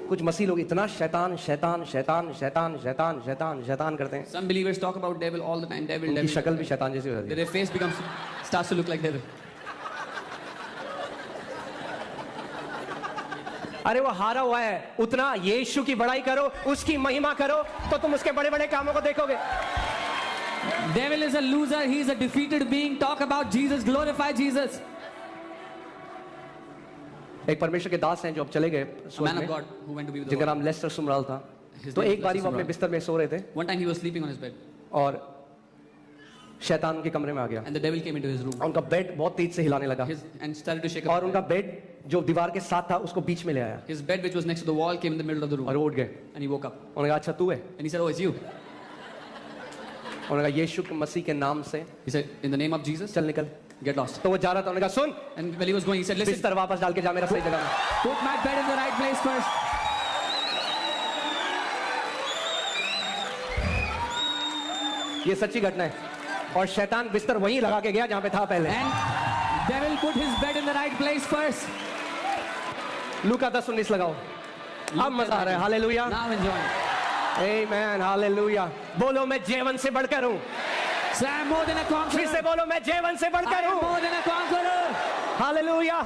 कुछ मसीह लोग इतना शैतान शैतान शैतान शैतान शैतान शैतान शैतान करते हैं, Some believers talk about devil all the time. Devil, उनकी devil. शक्ल भी शैतान जैसी हो जाती है। Their face starts to look like devil. अरे वो हारा हुआ है, उतना यीशु की बड़ाई करो, उसकी महिमा करो, तो तुम उसके बड़े बड़े कामों को देखोगे। Devil is a loser. He is a defeated being. Talk about Jesus. Glorify Jesus. एक परमेश्वर के दास हैं जो अब चले गए A स्वर्ग man of में, God who went to be with the जिनका Lord. नाम लेस्टर सुमराल था। His तो name एक is बारी Lester वो अपने Sumrall. बिस्तर में सो रहे थे One time he was sleeping on his bed, और शैतान उनके कमरे में आ गया। and the devil came into his room. उनका बेड बहुत तेज से हिलाने लगा And started to shake और up. उनका बेड जो दीवार के साथ था उसको बीच में ले आया His bed, which was next to the wall, came in the middle of the room, और वो उठ गए। and he woke up. उन्होंने कहा अच्छा तू है? And he said, "Oh, it's you." उन्होंने कहा यीशु मसीह के नाम से He said, "In the name of Jesus, चल निकल। get lost." तो वो जा रहा था, उन्होंने कहा सुन, And when he was going, he said, "Listen, बिस्तर वापस डाल के जा मेरा सही जगह में। put my bed in the right place first." ये सच्ची घटना है। और शैतान बिस्तर वहीं लगा के गया जहां पे था पहले। And devil put his bed in the right place first. लूका 10:19 लगाओ। अब मजा आ रहा है। Hallelujah, Now enjoy. आमीन, हालेलुया। बोलो मैं जीवन से बढ़कर हूँ। So I am more than a फिर से conqueror. बोलो मैं जीवन से I बढ़कर am हूँ। more than a conqueror. Hallelujah.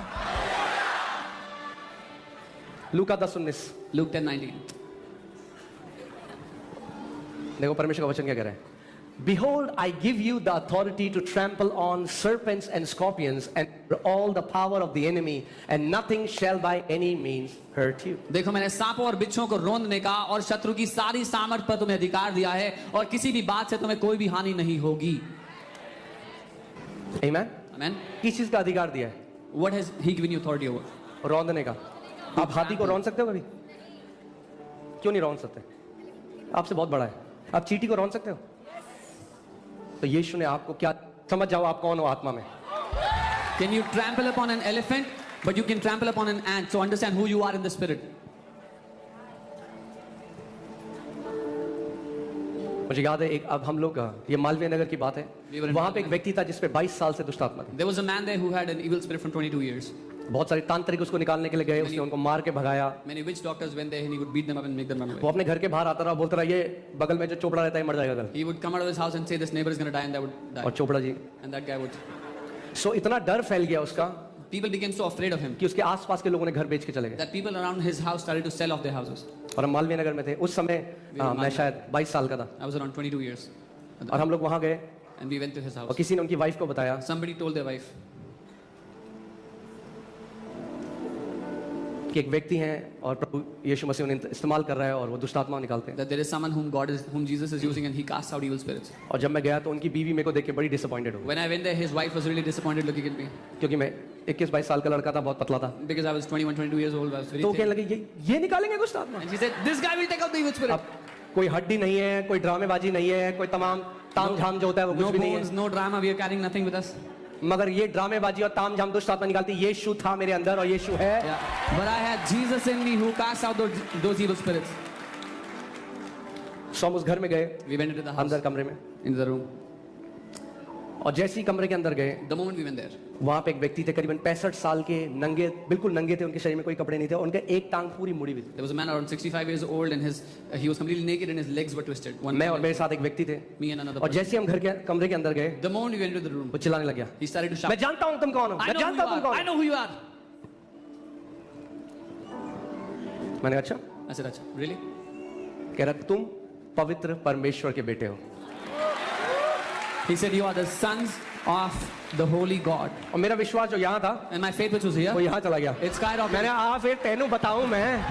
Luka 10:19 Luke 10:19. देखो परमेश्वर का वचन क्या कह रहा है। Behold, I give you the authority to trample on serpents and scorpions and all the power of the enemy, and nothing shall by any means hurt you. देखो मैंने सांपों और बिच्छों को रोंदने का और शत्रु की सारी सामर्थ पर तुम्हें अधिकार दिया है, और किसी भी बात से तुम्हें कोई भी हानि नहीं होगी. Amen? Amen. किस चीज का अधिकार दिया है? What has he given you authority over? रौंदने का। आप हाथी को रौंद सकते हो कभी? क्यों नहीं रौंद सकते? आपसे बहुत बड़ा है। आप चींटी को रौंद सकते हो? तो यीशु ने आपको क्या, समझ जाओ आप कौन हो आत्मा में। Can you trample upon an elephant, but you can trample upon an ant? So understand who you are in the spirit. मुझे याद है एक, अब हम लोग ये मालवीय नगर की बात है, We were in वहां पे एक Malviya. व्यक्ति था जिसपे 22 साल से दुष्ट आत्मा थी। There was a man there who had an evil spirit from 22 years. बहुत सारे तांत्रिक उसको निकालने के लिए गए, उसने उनको मार के भगाया। Many witch doctors went there and he would beat them up and make them run वो away. अपने घर के बाहर आता रहा, बोलता रहा ये बगल में जो चोपड़ा रहता है मर जाएगा कल। He would come out of his house and say this neighbor is going to die, and that would die. और Chopra ji And that guy would. सो इतना डर फैल गया उसका People became so afraid of him कि उसके आसपास के लोगों ने घर बेच के चले गए। that people around his house started to sell off their houses. और हम मालवीय नगर में थे उस समय, मैं शायद 22 साल का था, I was around 22 years. और हम लोग वहां गए And we went to his और house. किसी ने उनकी वाइफ को बताया Somebody told their wife कि एक व्यक्ति है और प्रभु यीशु मसीह उन्हें इस्तेमाल कर रहा है और वो दुष्ट आत्मा निकालते हैं। that there is someone whom Jesus is using, and he casts out evil spirits. और जब मैं गया तो उनकी बीवी मेरे को देख के बड़ी डिसअपॉइंटेड हो गई, When I went there, his wife was really disappointed looking at me क्योंकि मैं 21-22 साल का लड़का था, बहुत पतला था। because I was 21, 22 years old. I was very तो वो thin. कहने लगे ये निकालेंगे दुष्ट आत्मा। And she said, "This guy will take out the evil spirit." अब कोई हड्डी नहीं है, कोई ड्रामेबाजी नहीं है, कोई तमाम ताम झाम जो होता है वो No कुछ भी नहीं bones, है। no drama. We are carrying nothing with us. मगर ये ड्रामेबाजी और तामझाम दुष्ट आत्मा निकालती, यीशु था मेरे अंदर और यीशु है। Yeah. But I had Jesus in me who cast out those evil spirits. सो हम उस घर में गए, We went into the house, अंदर कमरे में, into the room. और जैसे ही कमरे के अंदर गए, The moment we went there, वहां पे एक व्यक्ति थे करीबन 65 साल के, नंगे, बिल्कुल नंगे थे, उनके शरीर में कोई कपड़े नहीं थे, उनका एक टांग पूरी मुड़ी हुई थी। there was a man around 65 years old and he was completely naked and his legs were twisted. मैं और मेरे साथ एक व्यक्ति थे, Me and another और person. जैसे ही हम घर के कमरे के अंदर गए, The moment we went into the room, वो चिल्लाने लग गया, he started to shout. मैं जानता हूँ तुम कौन हो, I मैं know who जानता you हूँ तुम are. कौन I हो। know who you are. मैंने कहा अच्छा, I said, Acha, really? कह रहा तुम पवित्र परमेश्वर के बेटे हो। He said, you are the sons of the holy God. और मेरा विश्वास जो यहाँ था, And my faith which was here, वो यहाँ चला गया। it skyrocketed. मैंने आ फिर तेनू बताऊं मैं,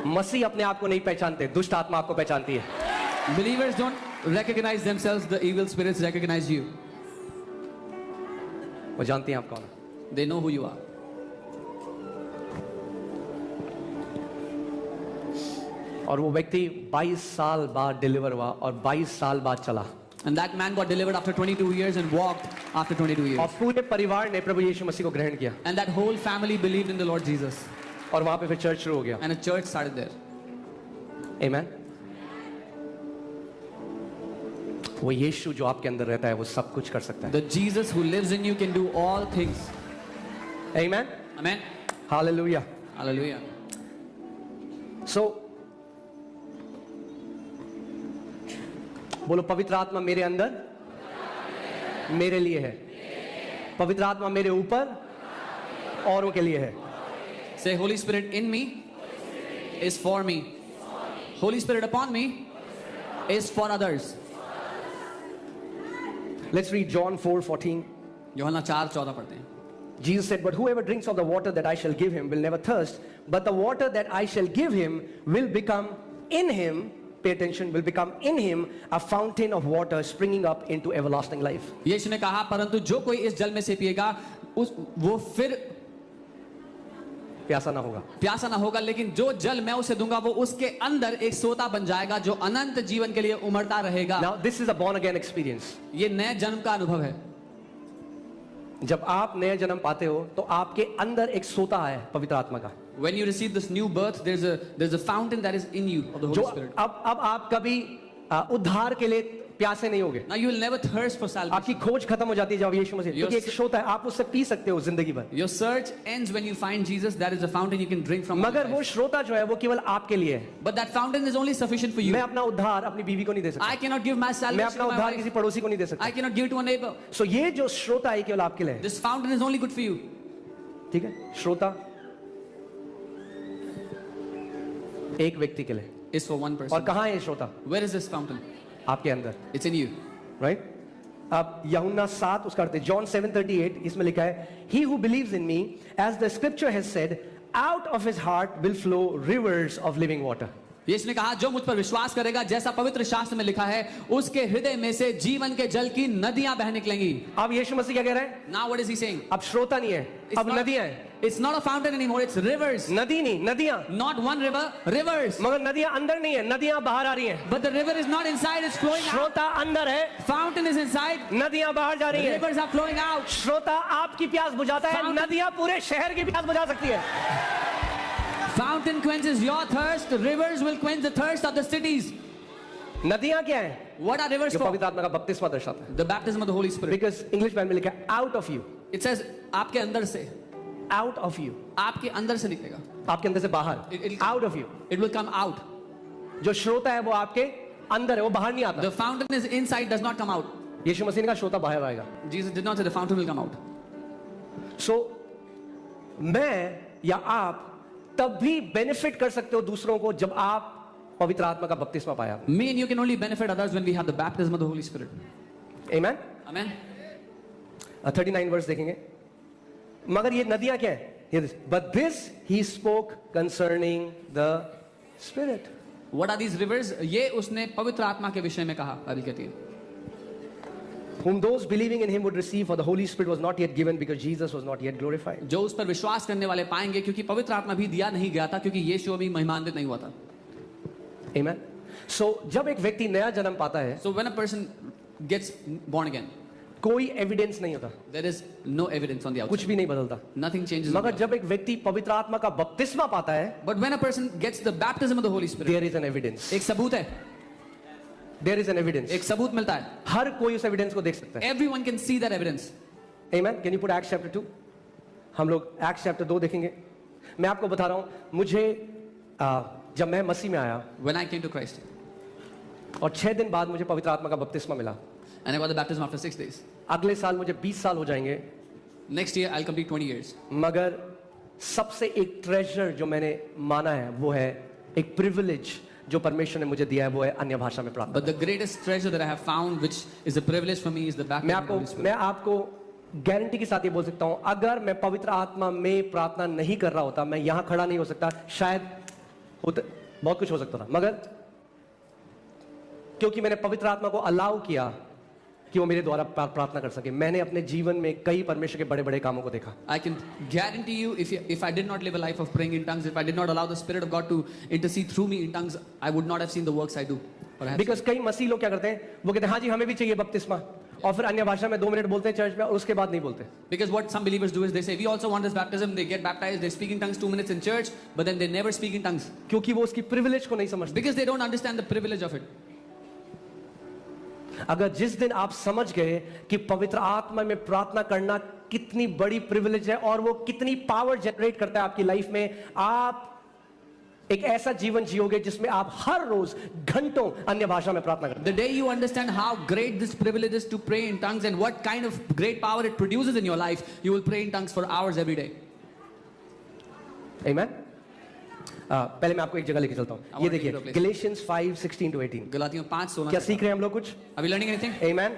मसीह अपने आप को नहीं पहचानते, दुष्ट आत्मा आपको पहचानती है। Believers don't recognize themselves, the evil spirits recognize you. वो जानती हैं आप कौन है। They know who you are. और वो व्यक्ति 22 साल बाद डिलीवर हुआ और 22 साल बाद चला, And that man got delivered after 22 years and walked after 22 years. और पूरे परिवार ने प्रभु यीशु मसीह को ग्रहण किया, And that whole family believed in the Lord Jesus. और वहां पे फिर चर्च शुरू हो गया। And a church started there. आमेन। वो यीशु जो आपके अंदर रहता है वो सब कुछ कर सकता है। The Jesus who lives in you can do all things. Amen, Amen. Hallelujah. Hallelujah. सो बोलो, पवित्र आत्मा मेरे अंदर, मेरे लिए है। पवित्र आत्मा मेरे ऊपर, औरों के लिए है। Say, Holy Spirit in me is for me. Holy Spirit upon me is for others. Let's read John 4:14. यूहन्ना 4:14 पढ़ते हैं. Jesus said, but whoever drinks of the water that I shall give him will never thirst, but the water that I shall give him will become in him, pay attention, will become in him a fountain of water springing up into everlasting life. यीशु ने कहा, परंतु जो कोई इस जल में से पिएगा वो फिर प्यासा ना होगा। प्यासा ना होगा, लेकिन जो जल मैं उसे दूंगा वो उसके अंदर एक सोता बन जाएगा जो अनंत जीवन के लिए उमड़ता रहेगा. Now this is a born again experience. ये नए जन्म का अनुभव है. जब आप नए जन्म पाते हो तो आपके अंदर एक सोता है पवित्र आत्मा का, When you receive this new birth, there's a fountain that is in you of the Holy जो Spirit. अब आप कभी उद्धार के लिए प्यासे नहीं होगे। Now you will never thirst for salvation. आपकी खोज खत्म हो जाती है जब यीशु मसीह, क्योंकि एक सोता है, आप उससे पी सकते हो जिंदगी भर। Your search ends when you find Jesus. That is a fountain you can drink from. मगर वो श्रोता जो है वो केवल आपके लिए है। But that fountain is only sufficient for you. मैं अपना उद्धार अपनी बीवी को नहीं दे सकता, I cannot give my मैं salvation अपना to my उद्धार wife. किसी पड़ोसी को नहीं दे सकता। I cannot give to a neighbor. सो ये जो श्रोता है केवल आपके लिए है। This fountain is only good for you. ठीक है, श्रोता एक व्यक्ति के लिए, It's for one और person. कहाँ है ये श्रोता? Where is this fountain? आपके अंदर, It's in you. राइट? अब यूहन्ना 7 उसका अर्थ है, John 7:38, इसमें लिखा है, He who believes in me, as the scripture has said, out of his heart will flow rivers of living water. यीशु ने कहा, जो मुझ पर विश्वास करेगा, जैसा पवित्र शास्त्र में लिखा है, उसके हृदय में से जीवन के जल की नदियां बह निकलेंगी. अब यीशु मसीह क्या कह रहे हैं? Now what is he saying? अब श्रोता नहीं है, It's अब not- नदियां हैं। It's not a fountain anymore, it's rivers. नदी नहीं, नदियां। Not one river, rivers. मगर नदियां अंदर नहीं है, नदियां बाहर आ रही हैं। But the river is not inside, it's flowing out. श्रोता अंदर है, Fountain is inside, नदियां बाहर जा रही हैं। rivers are flowing out. श्रोता आपकी प्यास बुझाता है, Fountain- नदियां पूरे शहर की प्यास बुझा सकती है। Fountain quenches your thirst, rivers will quench the thirst of the cities. नदियां क्या है? What are rivers जो for? पवित्र आत्मा का बपतिस्मा दर्शाता है। The baptism of the Holy Spirit. Because English में लिखा है out of you, It says, आपके अंदर से, आउट ऑफ यू, आपके अंदर से निकलेगा. आपके अंदर से बाहर, It'll- out of you. It will come out. जो श्रोता है वो आपके अंदर है, वो बाहर नहीं आता। The fountain is inside, does not come out. यीशु मसीह ने कहा श्रोता बाहर आएगा। Jesus did not say the fountain will come out. सो मैं या आप तब भी बेनिफिट कर सकते हो दूसरों को जब आप पवित्र आत्मा का बपतिस्मा पाया। Me and you can only benefit others when we have the baptism of the Holy Spirit. Amen. Amen. 39 verse देखेंगे। मगर ये नदियां क्या है? But this he spoke concerning the spirit. What are these rivers? ये उसने पवित्र आत्मा के विषय में कहा. बाइबल कहती है. Whom those believing in him would receive, for the Holy Spirit was not yet given because Jesus was not yet glorified. जो उस पर विश्वास करने वाले पाएंगे, क्योंकि पवित्र आत्मा भी दिया नहीं गया था, क्योंकि यीशु अभी महिमान्वित नहीं हुआ था. Amen. So जब एक व्यक्ति नया जन्म पाता है, So when a person gets born again, कोई एविडेंस नहीं होता, there is no evidence on the outside. कुछ भी नहीं बदलता। Nothing changes. on the मगर outside. जब एक व्यक्ति पवित्र आत्मा का बपतिस्मा पाता है, But when a person gets the baptism of the Holy Spirit, there is an evidence. एक सबूत है, There is an evidence. एक सबूत मिलता है. हर कोई उस एविडेंस को देख सकता है। Everyone can see that evidence. Amen. Can you put Acts chapter 2? हम लोग Acts chapter 2 देखेंगे। मैं आपको बता रहा हूँ, मुझे जब मैं मसीह में आया When I came to Christ, और 6 दिन बाद मुझे पवित्र आत्मा का बपतिस्मा मिला। and I got the baptism after 6 days. अगले साल मुझे 20 साल हो जाएंगे, Next year I'll complete 20 years. मगर सबसे एक ट्रेजर जो मैंने माना है वो है एक प्रिविलेज जो परमेश्वर ने मुझे दिया है, वो है अन्य भाषा में प्रार्थना। But the greatest treasure that I have found, which is a privilege for me, is the baptism of the Holy Spirit. मैं आपको गारंटी के साथ ये बोल सकता हूँ, अगर मैं पवित्र आत्मा में प्रार्थना नहीं कर रहा होता, मैं यहाँ खड़ा नहीं हो सकता। शायद होता, बहुत कुछ हो सकता था, मगर क्योंकि मैंने पवित्र आत्मा को अलाउ किया कि वो मेरे द्वारा प्रार्थना कर सके, मैंने अपने जीवन में कई परमेश्वर के बड़े बड़े कामों को देखा। I can guarantee you, if I did not live a life of praying in tongues, if I did not allow the Spirit of God to intercede through me in tongues, I would not have seen the works I do. Perhaps. Because कई मसीह लोग क्या करते हैं, वो कहते हैं हाँ जी हमें भी चाहिए बपतिस्मा, और फिर अन्य भाषा में 2 मिनट बोलते हैं चर्च में और उसके बाद नहीं बोलते। Because what some believers do is they say, we also want this baptism, they get baptized, they speak in tongues 2 minutes in church, but then they never speak in tongues. क्योंकि वो उसकी privilege को नहीं समझते। Because they don't understand the privilege of it. अगर जिस दिन आप समझ गए कि पवित्र आत्मा में प्रार्थना करना कितनी बड़ी प्रिविलेज है और वो कितनी पावर जनरेट करता है आपकी लाइफ में, आप एक ऐसा जीवन जियोगे जिसमें आप हर रोज घंटों अन्य भाषा में प्रार्थना करते The day you understand how great this privilege is to pray in tongues and what kind of great power it produces in your life, you will pray in tongues for hours every day. हैं। Amen? पहले मैं आपको एक जगह लेके चलता हूँ। ये देखिए Galatians 5:16-18। गलातियों 5:16। क्या सीख रहे हैं हम लोग कुछ? Are we learning anything? Amen.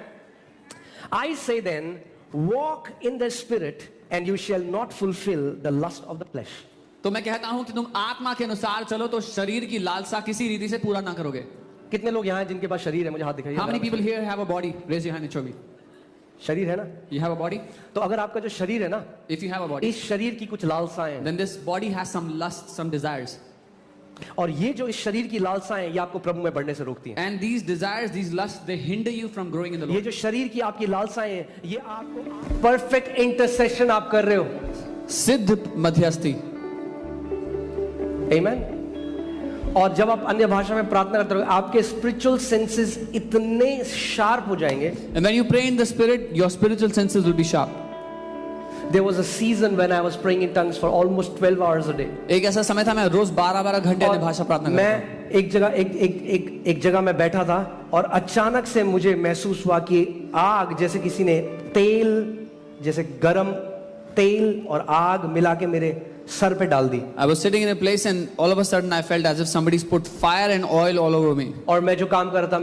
I say then, walk in the spirit and you shall not fulfill the lust of the flesh. तो मैं कहता हूं कि तुम आत्मा के अनुसार चलो तो शरीर की लालसा किसी रीति से पूरा ना करोगे। कितने लोग यहाँ हैं जिनके पास शरीर है? मुझे हाथ दिखाइए। How many people here have a body? Raise your hand and show me. शरीर है ना? You have a body? तो अगर आपका जो शरीर है ना, If you have a body, इस शरीर की कुछ लालसाएं हैं, then this body has some lusts, some desires. और ये जो इस शरीर की लालसाएं ये आपको प्रभु में बढ़ने से रोकती हैं। And these desires, these lusts, they hinder you from growing in the ये Lord. जो शरीर की आपकी लालसाएं हैं, ये आपको परफेक्ट इंटरसेशन आप कर रहे हो। सिद्ध मध्यस्थी। Amen. और जब आप अन्य भाषा में प्रार्थना करते हो, आपके स्पिरिचुअल सेंसेस इतने शार्प हो जाएंगे। And when you pray in the spirit, your spiritual senses will be sharp. There was a season when I was praying in tongues for almost 12 hours a day. एक ऐसा समय था मैं रोज 12-12 घंटे और अन्य भाषा प्रार्थना करता था। मैं एक जगह मैं बैठा था और अचानक से मुझे महसूस हुआ कि आग जैसे किसी ने तेल, जैसे गरम तेल और आग मिला के मेरे सर पे डाल दी। I was sitting in a place and all of a sudden I felt as if somebody's put fire and oil all over me. और मैं जो काम कर रहा था,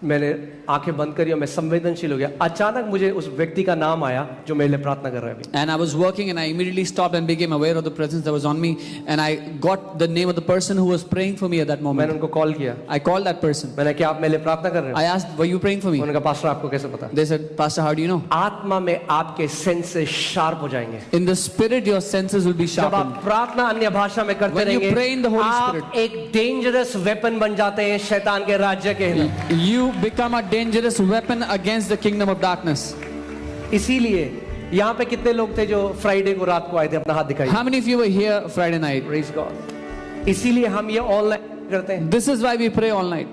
मैंने आंखें बंद करी और मैं संवेदनशील हो गया। अचानक मुझे उस व्यक्ति का नाम आया जो मेरे लिए प्रार्थना कर रहा है अभी। And I was working and I immediately stopped and became aware of the presence that was on me and I got the name of the person who was praying for me at that मैंने moment. उनको call किया। I called that person. मैंने क्या आप मेरे लिए प्रार्थना कर रहे I asked, were you praying for हो? me? उन्होंने कहा पास्टर आपको कैसे पता? They said, Pastor, how do you know? आत्मा में आपके सेंसेस शार्प हो जाएंगे। In the spirit, your senses will be जब आप sharpened. प्रार्थना अन्य भाषा में करते When you रहेंगे, pray in the Holy आप Spirit. एक डेंजरस वेपन बन जाते हैं शैतान के राज्य के लिए। You become a dangerous weapon against the kingdom of darkness. इसीलिए यहाँ पे कितने लोग थे जो फ्राइडे को रात को आए थे? अपना हाथ दिखाइए। How many of you were here Friday night? Praise God. इसीलिए हम ये ऑनलाइन करते हैं This is why we pray all night.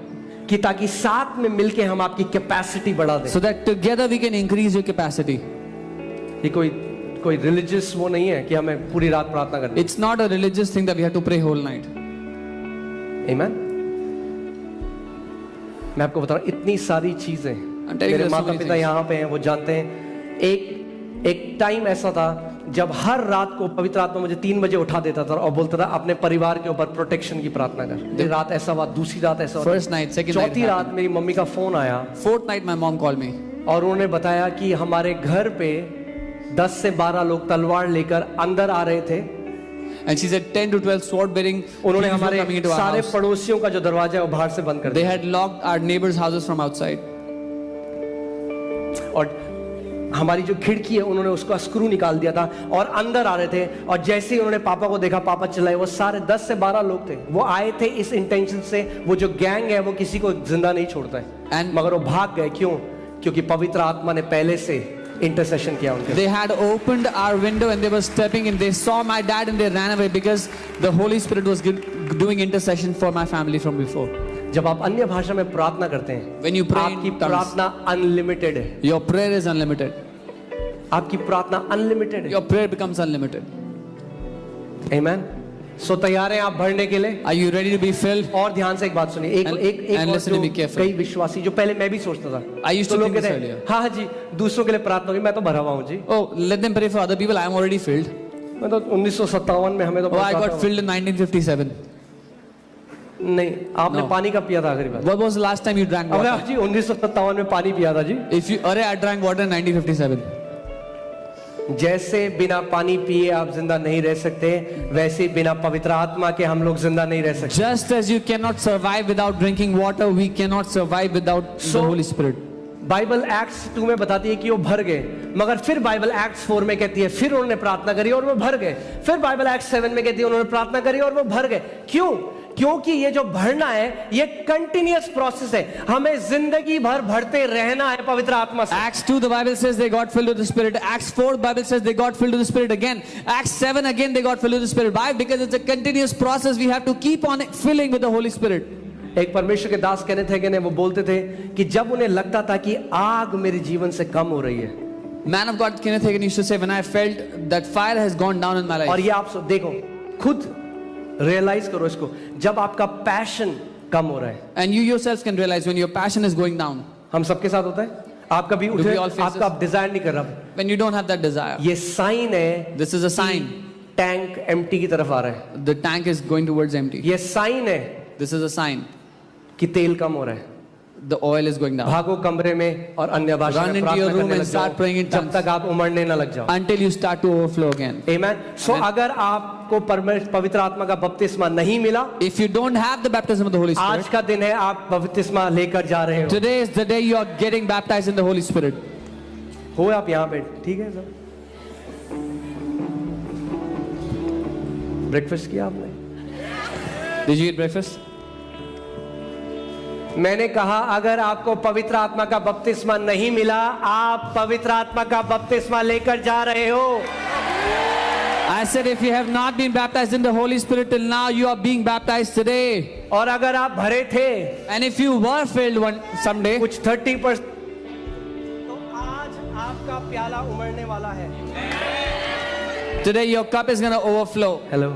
कि ताकि साथ में मिलके हम आपकी कैपेसिटी बढ़ा दें। So that together we can increase your capacity. ये कोई रिलीजियस वो नहीं है कि हमें पूरी रात प्रार्थना करनी। It's not a religious thing that we have to pray whole night. Amen. मैं आपको बता रहा हूँ इतनी सारी चीजें, I'm telling you मेरे there's so माता many पिता things. यहाँ पे हैं, वो जानते हैं। एक टाइम ऐसा था जब हर रात को पवित्र आत्मा मुझे 3 बजे उठा देता था और बोलता था अपने परिवार के ऊपर प्रोटेक्शन की प्रार्थना कर। एक रात ऐसा हुआ, दूसरी रात ऐसा हुआ, First night, second night. चौथी रात मेरी मम्मी का फोन आया Fourth night, my mom called me. और उन्होंने बताया कि हमारे घर पे 10 से 12 लोग तलवार लेकर अंदर आ रहे थे। And she said 10 to 12 sword bearing उन्होंने thieves were हमारे coming into our सारे house. पड़ोसियों का जो दरवाजा है वो बाहर से बंद कर They दिया had locked our neighbors' houses from outside. और हमारी जो खिड़की है उन्होंने उसका स्क्रू निकाल दिया था और अंदर आ रहे थे, और जैसे ही उन्होंने पापा को देखा, पापा चिल्लाए। वो सारे 10 से 12 लोग थे, वो आए थे इस इंटेंशन से। वो जो गैंग है वो किसी को जिंदा नहीं छोड़ता है, मगर वो भाग गए। क्यों? क्योंकि पवित्र आत्मा ने पहले से इंटरसेशन किया उनके। They had opened our window and they were stepping in. They saw my dad and they ran away because the Holy Spirit was doing intercession for my family from before. जब आप अन्य भाषा में प्रार्थना करते हैं, When you pray आपकी in tongues, प्रार्थना अनलिमिटेड है। your prayer is unlimited. आपकी प्रार्थना अनलिमिटेड है। Your prayer becomes unlimited. आमेन। सो तैयार हैं आप भरने के लिए? Are you ready to be filled? और ध्यान से एक बात सुनिए। एक And- एक एक and और listen to me जो carefully. कई विश्वासी, जो पहले मैं भी सोचता था, I used तो to लोग think this कहते हैं, earlier. हाँ जी, दूसरों के लिए प्रार्थना होगी, मैं तो भरा हुआ हूँ जी। Oh, let them pray for other people. I am already filled. मैं तो 1957 में हमें तो Oh, I पता got था। filled in 1957. नहीं, आपने No. पानी का पिया था आखिरी बार? What was the last time you drank अरे water? जी 1957 में पानी पिया था जी। If you, I drank water in 1957. जैसे बिना पानी पिए आप जिंदा नहीं रह सकते, वैसे ही बिना पवित्र आत्मा के हम लोग जिंदा नहीं रह सकते। Just as you cannot survive without drinking water, we cannot survive without the Holy Spirit. Bible acts 2 में बताती है कि वो भर गए, मगर फिर बाइबल एक्ट्स 4 में कहती है फिर उन्होंने प्रार्थना करी और वो भर गए। फिर बाइबल एक्ट्स 7 में कहती है उन्होंने प्रार्थना करी और वो भर गए। क्यों? क्योंकि ये जो भरना है ये कंटिन्यूअस प्रोसेस है, हमें जिंदगी भर भरते रहना है पवित्र आत्मा से। Acts 2 the Bible says they got filled with the Spirit. Acts 4 the Bible says they got filled with the Spirit again. Acts 7 again they got filled with the Spirit. Why? Because it's a continuous process. We have to keep on filling with the Holy Spirit. एक परमेश्वर के दास कहने थे कि नहीं, वो बोलते थे कि जब उन्हें लगता था कि आग मेरे जीवन से कम हो रही है, Man of God Kenneth Hagin used to say, when I felt that fire has gone down in my life. और ये आप देखो, खुद रियलाइज करो इसको, जब आपका पैशन कम हो रहा है, And you yourself can realize when your passion is going down. हम सबके साथ होता है, आप कभी उठे, we all face आपका आप डिजायर नहीं कर रहा, When you don't have that desire. ये साइन है, This is a sign. Tank empty की तरफ आ रहा है। The tank is going towards empty. ये साइन है This is a sign. कि तेल कम हो रहा है। The oil is going down. भागो कमरे में और अन्य भाषा Run में into your प्रार्थना room करने and लग जाओ, start praying in जब tongues. तक आप उमड़ने ना लग जाओ। Until you start to overflow again. Amen. So अगर आपको पवित्र आत्मा का बपतिस्मा नहीं मिला, If you don't have the baptism of the Holy Spirit, आज का दिन है आप बपतिस्मा लेकर जा रहे हो। today is the day you are getting baptized in the Holy Spirit. हो आप यहाँ पे, ठीक है सब? ब्रेकफास्ट किया आपने? Did you eat breakfast? मैंने कहा अगर आपको पवित्र आत्मा का बपतिस्मा नहीं मिला, आप पवित्र आत्मा का बपतिस्मा लेकर जा रहे हो। I said if you have not been baptized in the Holy Spirit till now, you are being baptized today. और अगर आप भरे थे And if you were filled someday, कुछ 30%, तो आज आपका प्याला उमड़ने वाला है। today your cup is going to overflow. Hello,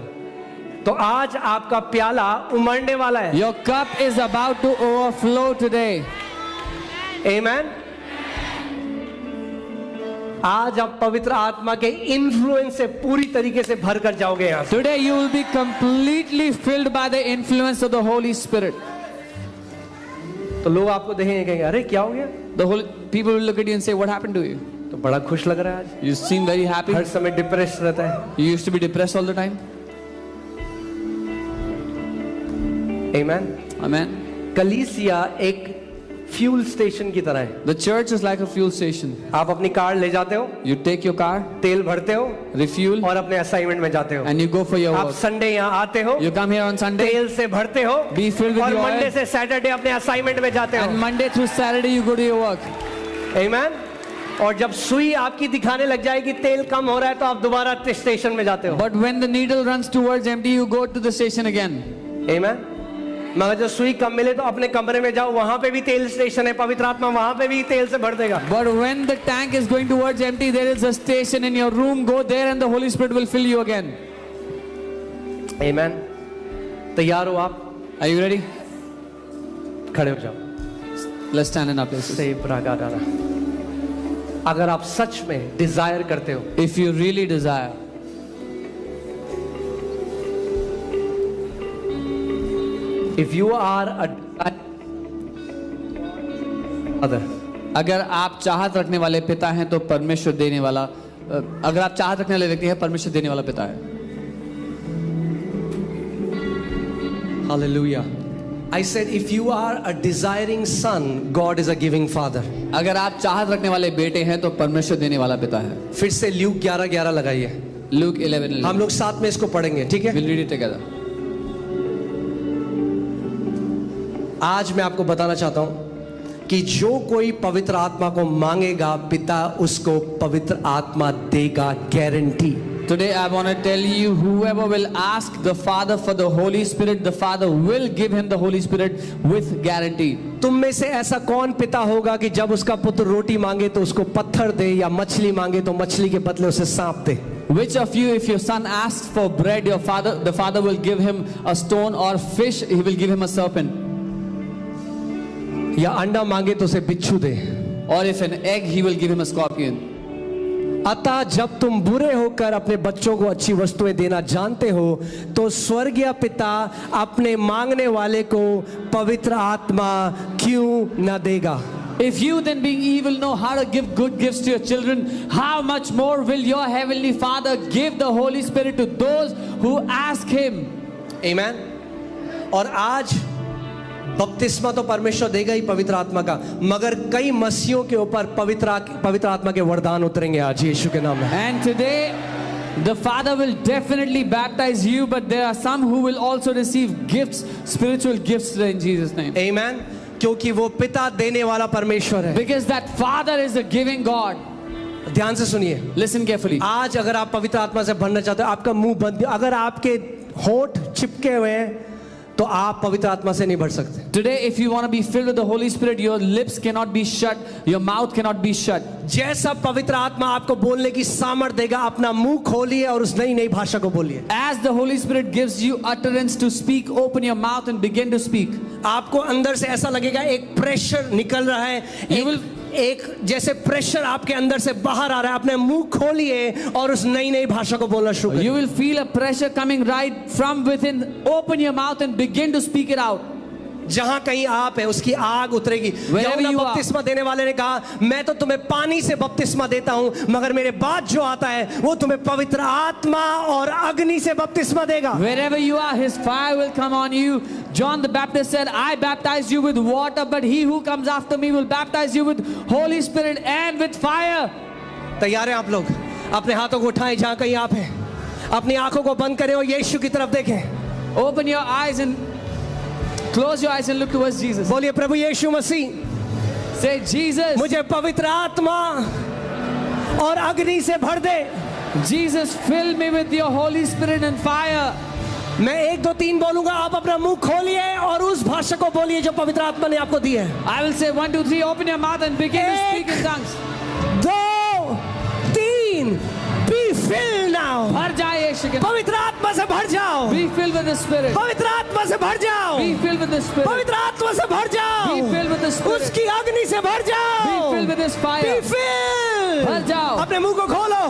तो आज आपका प्याला उमड़ने वाला है। Your cup is about to overflow today. Amen. आज आप पवित्र आत्मा के इन्फ्लुएंस से पूरी तरीके से भर कर जाओगे यहाँ से। Today you will be completely filled by the influence of the Holy Spirit. तो लोग आपको देखेंगे, कहेंगे अरे क्या हो गया? The Holy people will look at you and say, what happened to you? तो बड़ा खुश लग रहा है आज, You seem very happy. हर समय डिप्रेस रहता है। You used to be depressed all the time. Amen. Amen. कलीसिया एक फ्यूल स्टेशन की तरह है। The church is like a fuel station. आप अपनी कार ले जाते हो, You take your car, तेल भरते हो refuel, और अपने असाइनमेंट में जाते हो। and you go for your आप work. संडे यहाँ आते हो, You come here on Sunday, तेल से भरते हो be filled with और your मंडे oil, से सैटरडे अपने असाइनमेंट में जाते and हो। Monday through Saturday you go to your work. Amen. और जब सुई आपकी दिखाने लग जाएगी तेल कम हो रहा है, तो आप दोबारा स्टेशन में जाते हो। But when the needle runs towards empty, you go to the station again. Amen. मगर जब सुई कम मिले तो अपने कमरे में जाओ, वहां पे भी तेल स्टेशन है, पवित्र आत्मा वहां पे भी तेल से भर देगा। But when the tank is going towards empty, there is a station in your room. Go there and the Holy Spirit will fill you again. Amen. तैयार हो आप? Are you ready? खड़े हो जाओ। Let's stand in our places. सही प्रागा डाला। अगर आप सच में डिजायर करते हो, If you really desire, if you are a other, अगर आप चाहत रखने वाले पिता हैं तो परमेश्वर देने वाला, अगर आप चाहत रखने वाले व्यक्ति हैं, परमेश्वर देने वाला पिता है। Hallelujah. I said, if you are a desiring son, God is a giving father. अगर आप चाहत रखने वाले बेटे हैं तो परमेश्वर देने वाला पिता है. फिर से ल्यूक 11:11 लगाइए. Luke 11. हम लोग साथ में इसको पढ़ेंगे, ठीक है? We'll read it together. आज मैं आपको बताना चाहता हूं कि जो कोई पवित्र आत्मा को मांगेगा, पिता उसको पवित्र आत्मा देगा, guarantee. Today I want to tell you, whoever will ask the Father for the Holy Spirit, the Father will give him the Holy Spirit with guarantee. तुम में से ऐसा कौन पिता होगा कि जब उसका पुत्र रोटी मांगे तो उसको पत्थर दे, या मछली मांगे तो मछली के बदले उसे सांप दे? Which of you, if your son asks for bread, the father will give him a stone, or fish, he will give him a serpent? या अंडा मांगे तो उसे बिच्छू दे? Or if an egg, he will give him a scorpion. अतः जब तुम बुरे होकर अपने बच्चों को अच्छी वस्तुएं देना जानते हो, तो स्वर्गीय पिता अपने मांगने वाले को पवित्र आत्मा क्यों न देगा? If you then, being evil, know how to give good gifts to your children, how much more will your heavenly Father give the Holy Spirit to those who ask him? Amen. और आज बपतिस्मा तो परमेश्वर देगा ही पवित्र आत्मा का, मगर कई मसीहों के ऊपर पवित्र आत्मा के वरदान उतरेंगे आज यीशु के नाम में. And today the Father will definitely baptize you, but there are some who will also receive gifts, spiritual gifts today in Jesus' name. Amen. क्योंकि वो पिता देने वाला परमेश्वर है. Because that Father is a giving God. ध्यान से सुनिए. Listen carefully. आज अगर आप पवित्र आत्मा से भरना चाहते हो, आपका मुंह बंद, अगर आपके होंठ चिपके हुए हैं तो आप पवित्र आत्मा से नहीं भर सकते. Today, if you want to be filled with the Holy Spirit, your lips cannot be shut, your mouth cannot be shut. जैसा पवित्र आत्मा आपको बोलने की सामर्थ देगा, अपना मुंह खोलिए और उस नई नई भाषा को बोलिए. As the Holy Spirit gives you utterance to speak, open your mouth and begin to speak. आपको अंदर से ऐसा लगेगा एक प्रेशर निकल रहा है, एक जैसे प्रेशर आपके अंदर से बाहर आ रहा है. अपने मुंह खोलिए और उस नई नई भाषा को बोलना शुरू करिए. You will feel a pressure coming right from within. Open your mouth and begin to speak it out. जहां कहीं आप है उसकी आग उतरेगी. यूहन्ना बपतिस्मा देने वाले ने कहा, मैं तो तुम्हें पानी से बपतिस्मा देता हूं, मगर मेरे बाद जो आता है वो तुम्हें पवित्र आत्मा और अग्नि से बपतिस्मा देगा. Wherever you are, his fire will come on you. John the Baptist said, I baptize you with water, but he who comes after me will baptize you with Holy Spirit and with fire. तैयार हैं आप लोग? अपने हाथों को उठाएं जहां कहीं आप हैं, अपनी आंखों को बंद करें और यीशु की तरफ देखें. Open your eyes and close your eyes and look towards Jesus. बोलिए, प्रभु यीशु मसीह, Say, Jesus, मुझे पवित्र आत्मा और अग्नि से भर दे. Jesus, fill me with your Holy Spirit and fire. मैं 1 2 3 बोलूंगा, आप अपना मुंह खोलिए और उस भाषा को बोलिए जो पवित्र आत्मा ने आपको दी है. I will say 1 2 3, open your mouth and begin to speak in tongues. 2 3, be filled now. भर जाए यीशु के नाम. पवित्र आत्मा से भर जाओ. Be filled with the Spirit. पवित्र आत्मा से भर जाओ. Be filled with the Spirit. पवित्र आत्मा से भर जाओ. Be filled with the Spirit. उसकी अग्नि से भर जाओ. Be filled with His fire. Be filled. भर जाओ. अपने मुंह को खोलो.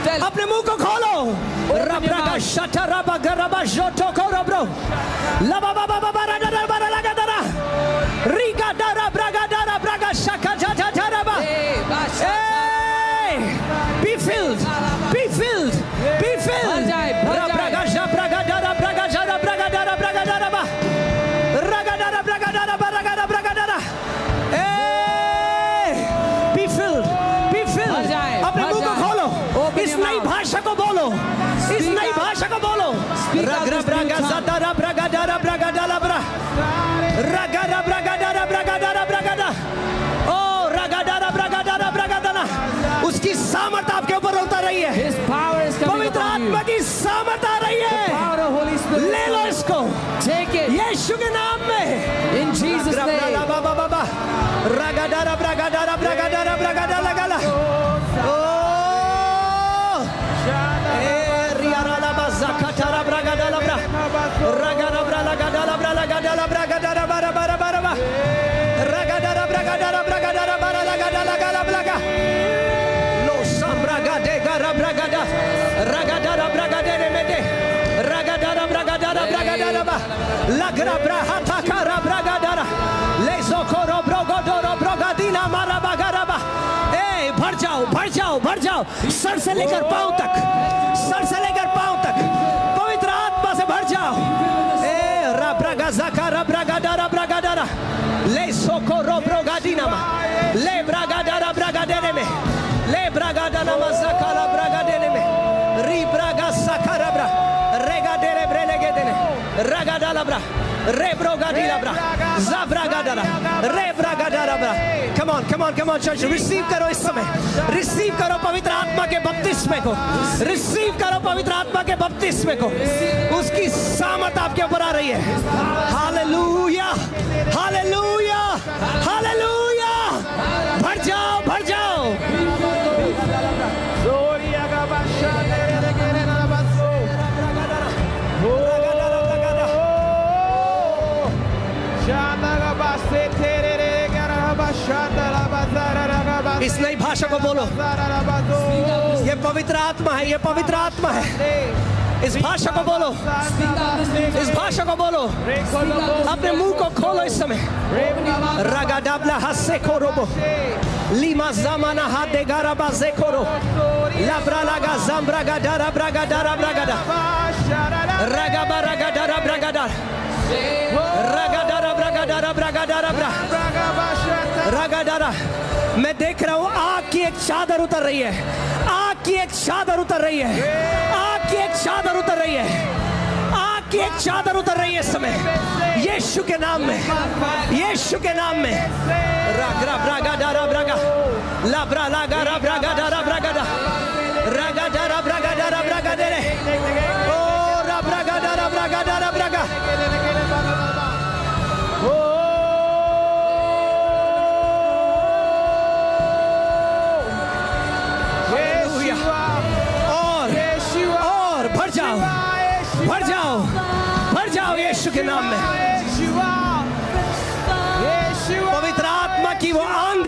Tell. अपने मुंह को खोलो. रब्रागा शटा रबा गरबा जोटो को रब्रो. लबा बाबा बाबा राडा रबा लगा दरा. रिगा दरा ब्रागा दरा ब्रागा शका जा जा जा रबा. Be filled. Be filled. Be filled. भर जाए. रब्रागा शब्रागा दरा ब्रागा जरा ब्रागा दरा ब्रागा दरा बा. रागा दरा ब्रागा दरा ब्रागा दरा ब्रागा दरा. Be filled. Be filled. भर जाए. अपने मुंह को खोलो. Open इस your नई mouth. भाषा को बोलो. इस Speak नई out. भाषा को बोलो. Speak out रगरा this new ब्रागा tongue. ज़ादारा ब्रागा दारा ब्रागा दाला ब्रा. रगरा ब्रागा दारा ब्रागा दारा ब्रागा दा. ओ रगा दारा ब्रागा दारा ब्रागा दाना. उसकी सामर्थ आपके ऊपर उतर रही है. His power is coming पवित्र upon you. आत्मा की सामर्थ आ रही है. Power of Holy Spirit. ले लो इसको. Take it यीशु के नाम में. in Jesus' रगरा name. ब्रागा बाबा बाबा. रगा दारा ब्रागा दारा ब्रागा दारा ब्रागा दाला गाला. ओ रियारा बा zakatara braga dala bra. Raga bra laga dala bra laga dala braga dala bara bara bara ba. Raga dala braga dala braga dala bara laga dala gala braga. Lo sambraga de gara braga da. Raga dala braga de remede. Raga dala braga dala braga dala ba. Lagra braha takara braga dala. Lezo koro brogo doro broga dina mara bagara ba. ए भर जाओ भर जाओ भर जाओ. Sir से लेकर पांव तक. सर से लेकर पांव तक पवित्र आत्मा से भर जाओ. ए Raga zakara bragadara bragadara. Le sokoro brogadinama. Le bragadara bragadeneme. Le bragadana mazakala bragadeneme. Ri braga sakarabra. Regadere brelegedene. Ragadalabra. Rebrogadilabra. Zabragadara. Rebragadalabra. Come on, come on, come on, church. Receive करो इस समय. Receive करो पवित्र आत्मा के बपतिस्मे को. Receive करो पवित्र आत्मा के बपतिस्मे को. उसकी सामर्थ आपके ऊपर आ रही है. Hallelujah. Hallelujah. Hallelujah. भर जाओ, भर जाओ. इस नई भाषा को बोलो. ये पवित्र आत्मा है, ये पवित्र आत्मा है. इस भाषा को बोलो. इस भाषा को बोलो. अपने मुंह को खोलो इस समय. रगाडाबला हस्से खोरोबो. लीमा ज़माना हाथ देगारा बाज़े खोरो. लाब्रा लगा ज़म्ब्रा गाडारा ब्रागा डारा ब्रागाडा. रगाबा रगाडारा ब्रागाडा. रगाडारा ब्रागाडारा ब्रागाडारा ब्रा. रगाडारा. मैं देख रहा हूँ आग की एक चादर उतर रही है. आग की एक चादर उतर रही है. आग की एक चादर उतर रही है. आग की एक चादर उतर रही है इस समय. यीशु के नाम में. यीशु के नाम में. रागरा ब्रागा डारा ब्रागा. लाब्रा लागा रा ब्रागा डारा ब्रागा डा. रागा डारा ब्रागा डारा ब्रागा दे रे. ओ रा ब्रागा डारा ब्रागा डारा ब्रागा. भर जाओ, भर जाओ यीशु के नाम में. पवित्र आत्मा की वो आंधी